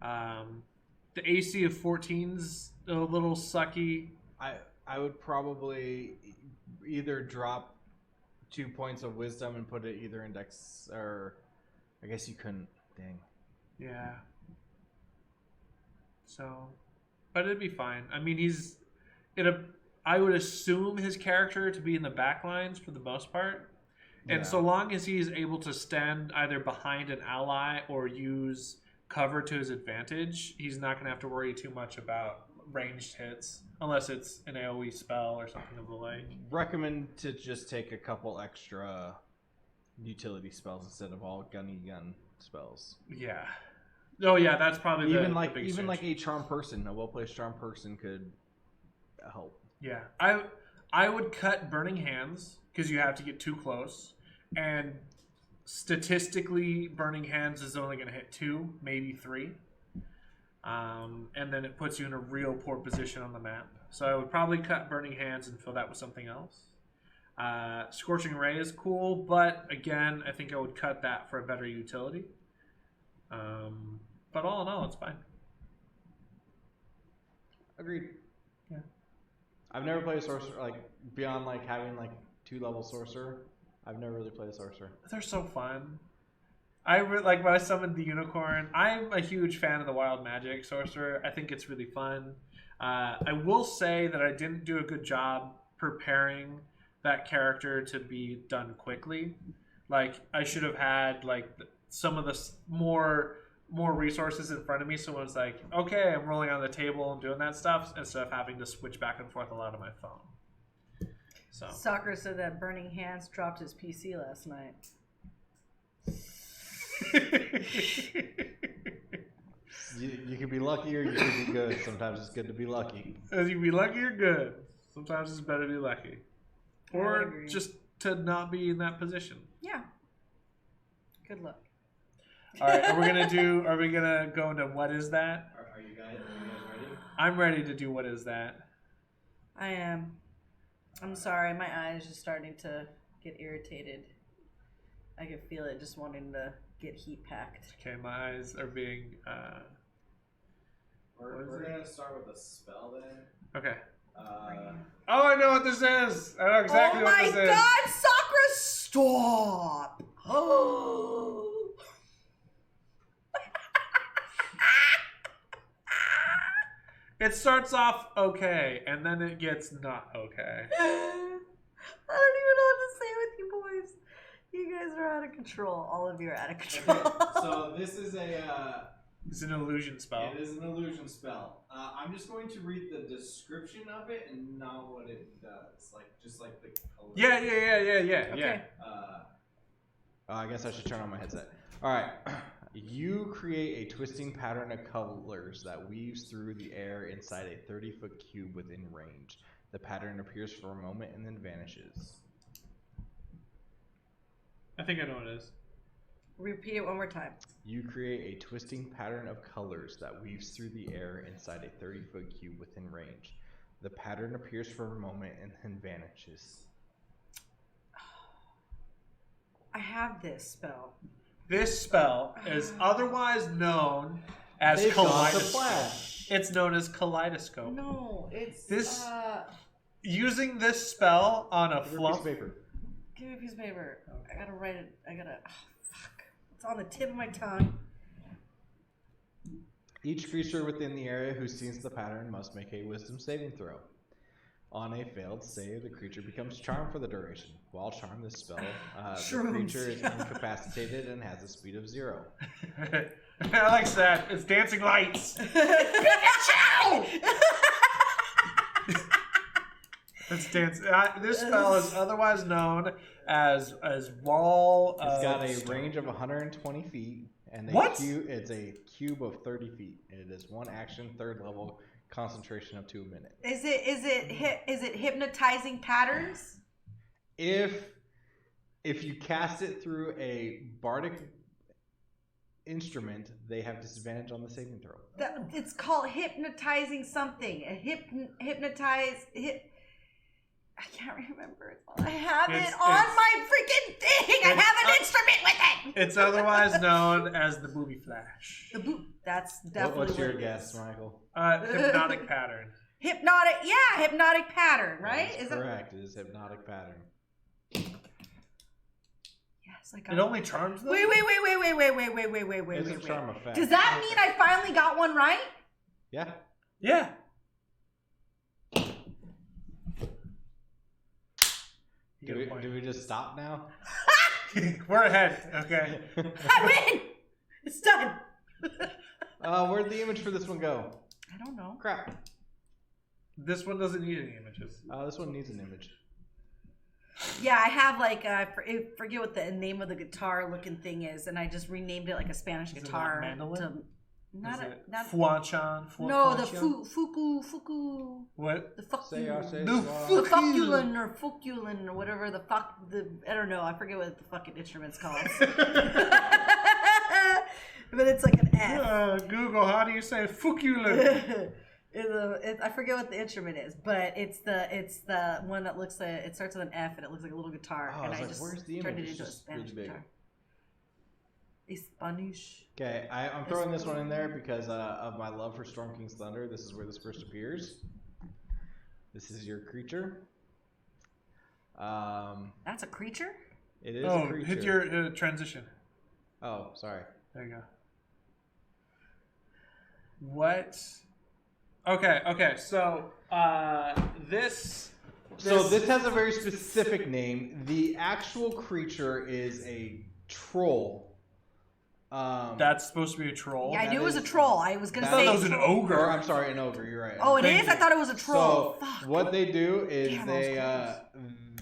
The AC of 14's a little sucky. I would probably either drop 2 points of wisdom and put it either in dex, or I guess you couldn't. Dang. Yeah. So, but it'd be fine. I mean, I would assume his character to be in the back lines for the most part. And Yeah. so long as he's able to stand either behind an ally or use cover to his advantage, he's not going to have to worry too much about ranged hits, unless it's an AoE spell or something of the like. Recommend to just take a couple extra utility spells instead of all gun spells. Yeah. Oh yeah, that's probably Even the like big even switch. like a charm person, a well-placed charm person could help. Yeah, I would cut Burning Hands because you have to get too close, and statistically, Burning Hands is only going to hit 2, maybe 3, and then it puts you in a real poor position on the map. So I would probably cut Burning Hands and fill that with something else. Scorching Ray is cool, but again, I think I would cut that for a better utility. But all in all, it's fine. Agreed. Yeah. I've never played a sorcerer, like, beyond, like, having, like, 2-level sorcerer. I've never really played a sorcerer. They're so fun. Like when I summoned the unicorn. I'm a huge fan of the wild magic sorcerer. I think it's really fun. I will say that I didn't do a good job preparing that character to be done quickly. Like, I should have had like some of the more resources in front of me, so when it's like, okay, I'm rolling on the table and doing that stuff instead of having to switch back and forth a lot on my phone. So Soccer said that Burning Hands dropped his PC last night. You can be lucky or you can be good. Sometimes it's good to be lucky. As you be lucky or good. Sometimes it's better to be lucky. I would Or agree. just to not be in that position. Yeah. Good luck. All right, are we gonna go into what is that? Are you guys ready? I'm ready to do what is that. I am. I'm sorry, my eyes just starting to get irritated. I can feel it just wanting to get heat packed. Okay, my eyes are being We're gonna start with a spell then. okay. Uh, Oh, I know what this is. I know exactly what this Oh my is. god, Sakura, stop! Oh. It starts off okay, and then it gets not okay. I don't even know what to say with you boys. You guys are out of control. All of you are out of control. okay, so this is a. It's an illusion spell. It is an illusion spell. I'm just going to read the description of it and not what it does. Like, just like the color. Yeah. Okay. I guess I should turn on my headset. All right. You create a twisting pattern of colors that weaves through the air inside a 30-foot cube within range. The pattern appears for a moment and then vanishes. I think I know what it is. Repeat it one more time. You create a twisting pattern of colors that weaves through the air inside a 30-foot cube within range. The pattern appears for a moment and then vanishes. I have this spell. This spell is otherwise known as They've got the kaleidoscope. plan. It's known as kaleidoscope. No, it's This- Using this spell on a Give her a piece of fluff. paper. Give me a piece of paper. I gotta write it. Fuck. It's on the tip of my tongue. Each creature within the area who sees the pattern must make a wisdom saving throw. On a failed save, the creature becomes charmed for the duration. While charmed, this spell, the creature is incapacitated and has a speed of 0. I like that. It's dancing lights. Let's dance. This spell is otherwise known as wall. It's got a range of 120 feet, and it's a cube of 30 feet. It is 1 action, 3rd level, concentration up to a minute. Is it hypnotizing patterns? If you cast it through a bardic instrument, they have disadvantage on the saving throw. It's called hypnotizing something. I can't remember. I have it on my freaking thing. I have an instrument with it. It's otherwise known as the booby flash. That's definitely What's your what it guess, is. Michael? Hypnotic pattern. Hypnotic pattern, right? That's correct. It is hypnotic pattern. Yes, like it only charms them? Wait. It's a charm effect. Does that mean I finally got one right? Yeah. Yeah. Do we just stop now? We're ahead. Okay. I win. It's done. Where'd the image for this one go? I don't know. Crap. This one doesn't need any images. This one needs an image. Yeah, I have like I forget what the name of the guitar looking thing is, and I just renamed it like a Spanish guitar. Mandolin? Not Fuachan? No, the fuku. What? The fuck Say the fuculin or fuculin or whatever the fuck I don't know. I forget what the fucking instrument's called. But it's like an F. Google, how do you say fuculin? I forget what the instrument is, but it's the one that looks like it starts with an F and it looks like a little guitar. And I just turned it into a Spanish guitar. Spanish. Okay, I'm throwing this one in there because of my love for Storm King's Thunder. This is where this first appears. This is your creature. That's a creature? It is a creature. Hit your transition. Oh, sorry. There you go. What? Okay, so this has a very specific name. The actual creature is a troll. That's supposed to be a troll. Yeah, I knew it was a troll. I was gonna say it was an ogre. Or, I'm sorry, an ogre. You're right. Oh, it is. I thought it was a troll. So what they do is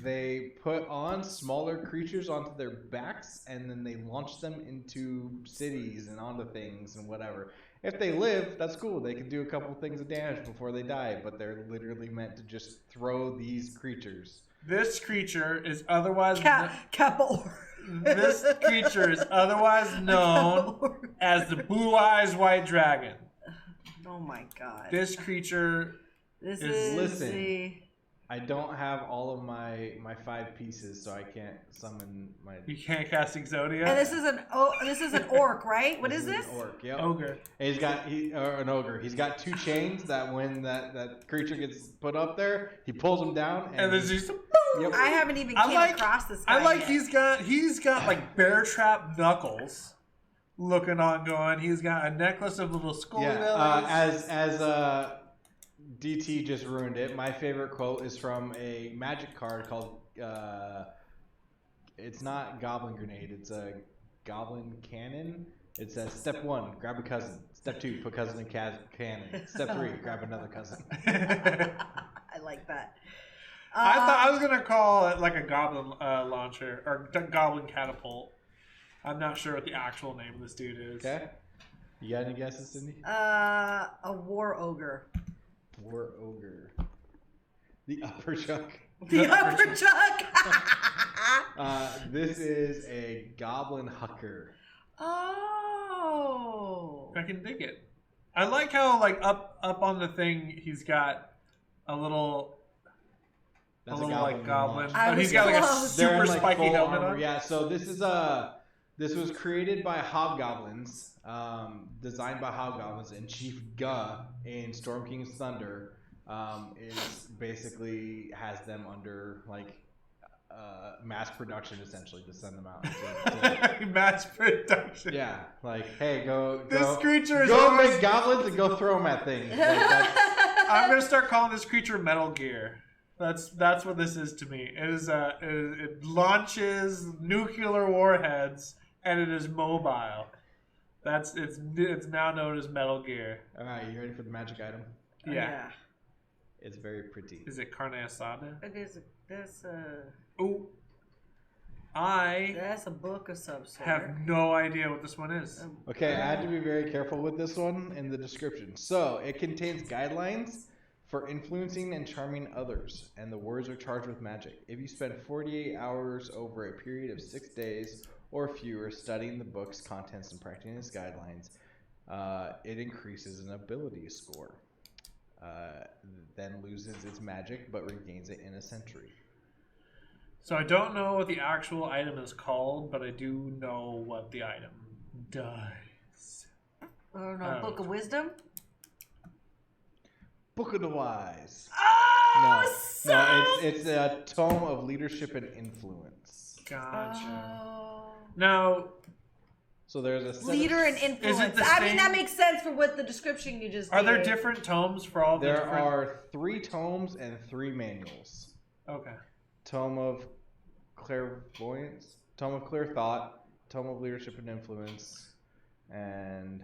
they put on smaller creatures onto their backs, and then they launch them into cities and onto things and whatever. If they live, that's cool. They can do a couple things of damage before they die, but they're literally meant to just throw these creatures. This creature is otherwise This creature is otherwise known as the Blue Eyes White Dragon. Oh my god. This creature Listen. I don't have all of my 5 pieces, so I can't summon my. You can't cast Exodia. And this is an orc, right? What is this? An orc, yep. Ogre. And an ogre. He's got 2 chains that when that creature gets put up there, he pulls them down. And there's just Yep. I haven't even came across this guy. I like yet. he's got like bear trap knuckles looking on going. He's got a necklace of little skull bellies. As DT just ruined it. My favorite quote is from a magic card called it's not Goblin Grenade, it's a Goblin Cannon. It says step 1, grab a cousin. Step 2, put cousin in cannon. Step 3, grab another cousin. I like that. I thought I was gonna call it like a goblin launcher or goblin catapult. I'm not sure what the actual name of this dude is. Okay. You got any guesses, Cindy? A war ogre. War ogre. The upper chuck. The upper chuck. This is a goblin hucker. Oh. I can dig it. I like how like up on the thing he's got a little. That's a little like goblin. But he's got like a close. super spiky helmet on. Yeah, so this was created by hobgoblins, designed by hobgoblins, and Chief Guh in Storm King's Thunder is basically has them under like mass production essentially to send them out. Mass production. Yeah, like hey, go. This creature is go almost- make goblins and go throw them at things. Like, that's, I'm gonna start calling this creature Metal Gear. That's what this is to me. It launches nuclear warheads and it is mobile. It's now known as Metal Gear. all right, you ready for the magic item? Yeah. It's very pretty. Is it carne asada? That's Ooh. I a book of some sort. have no idea what this one is. Okay, I had to be very careful with this one in the description. So, it contains guidelines for influencing and charming others, and the words are charged with magic. If you spend 48 hours over a period of 6 days or fewer studying the book's contents and practicing its guidelines, it increases an ability score. Then loses its magic, but regains it in a century. So I don't know what the actual item is called, but I do know what the item does. Oh no, Book of Wisdom? Book of the Wise. Oh, No, it's a tome of leadership and influence. Gotcha. Oh. Now, So there's a set Leader of, and influence. Is it the I mean, same- that makes sense for what the description you just are there gave. different tomes for all the There different... are 3 tomes and 3 manuals. Okay. Tome of Clairvoyance, Tome of Clear Thought, Tome of Leadership and Influence, and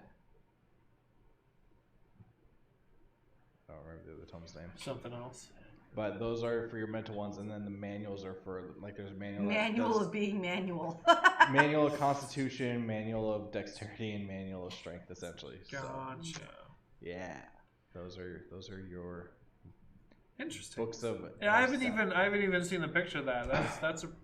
I don't remember the other tome's name. Something else. But those are for your mental ones, and then the manuals are for like there's a manual. Manual of being manual. Manual of Constitution, Manual of Dexterity, and Manual of Strength, essentially. So, Gotcha. yeah, those are your Interesting. books of. Yeah, I haven't even seen the picture of that.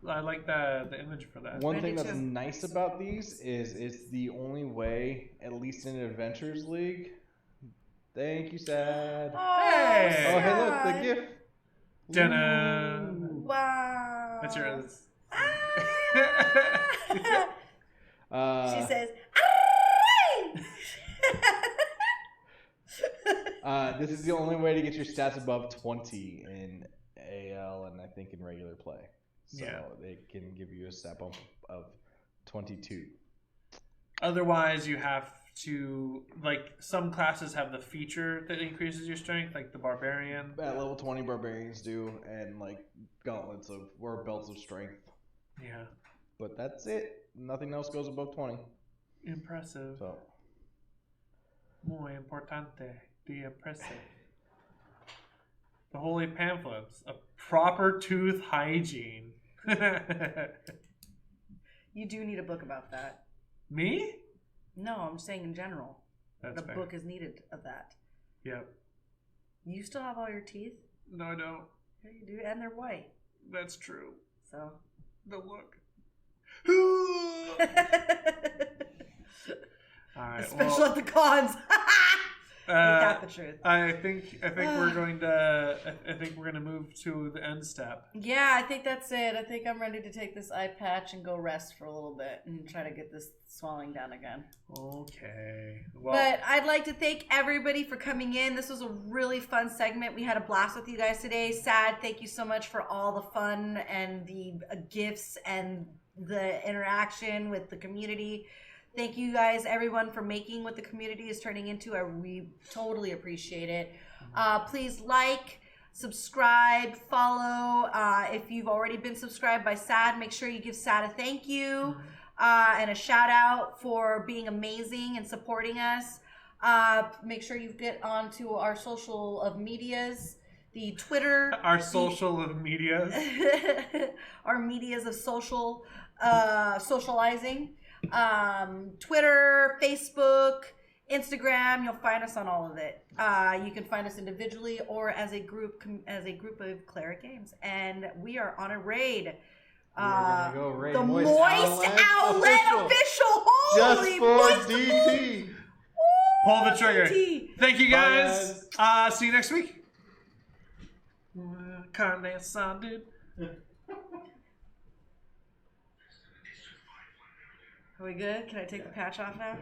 I like the image for that. One I thing do that's too. nice about these is it's the only way, at least in Adventures League. Thank you, Sad. Hey! Oh, hey, look, the sad. gift. Ta-da! Wow. That's yours. She says, This is the only way to get your stats above 20 in AL and I think in regular play. So Yeah. they can give you a stat bump of 22. Otherwise, you have to, like, some classes have the feature that increases your strength, like the barbarian. At level 20, barbarians do, and like gauntlets of or belts of strength. Yeah. But that's it. Nothing else goes above 20. Impressive. So Muy importante. The impressive. The holy pamphlets. A proper tooth hygiene. you do need a book about that. Me? No, I'm saying in general. That's The fair. book is needed of that. Yep. You still have all your teeth? No, I don't. Yeah, you do, and they're white. That's true. So. The look. All right. Especially Well, at the cons. Ain't that the truth? I think we're going to. I think we're going to move to the end step. Yeah, I think that's it. I think I'm ready to take this eye patch and go rest for a little bit and try to get this swelling down again. Okay. Well, But I'd like to thank everybody for coming in. This was a really fun segment. We had a blast with you guys today. Sad, thank you so much for all the fun and the gifts and the interaction with the community. Thank you guys, everyone, for making what the community is turning into. We totally appreciate it. Please like, subscribe, follow. If you've already been subscribed by Sad, make sure you give Sad a thank you and a shout out for being amazing and supporting us. Make sure you get onto our social of medias, the Twitter. our social of media. Our medias of socializing. Twitter, Facebook, Instagram. You'll find us on all of it. You can find us individually or as a group of Cleric Games, and we are on a raid. We're gonna go raid The Moist Moist Outlet Outlet official. just Holy for Moist DT. Pull the trigger. Tea. Thank you, Bye, guys. See you next week. Carne asada, dude. Are we good? Can I take the patch off now?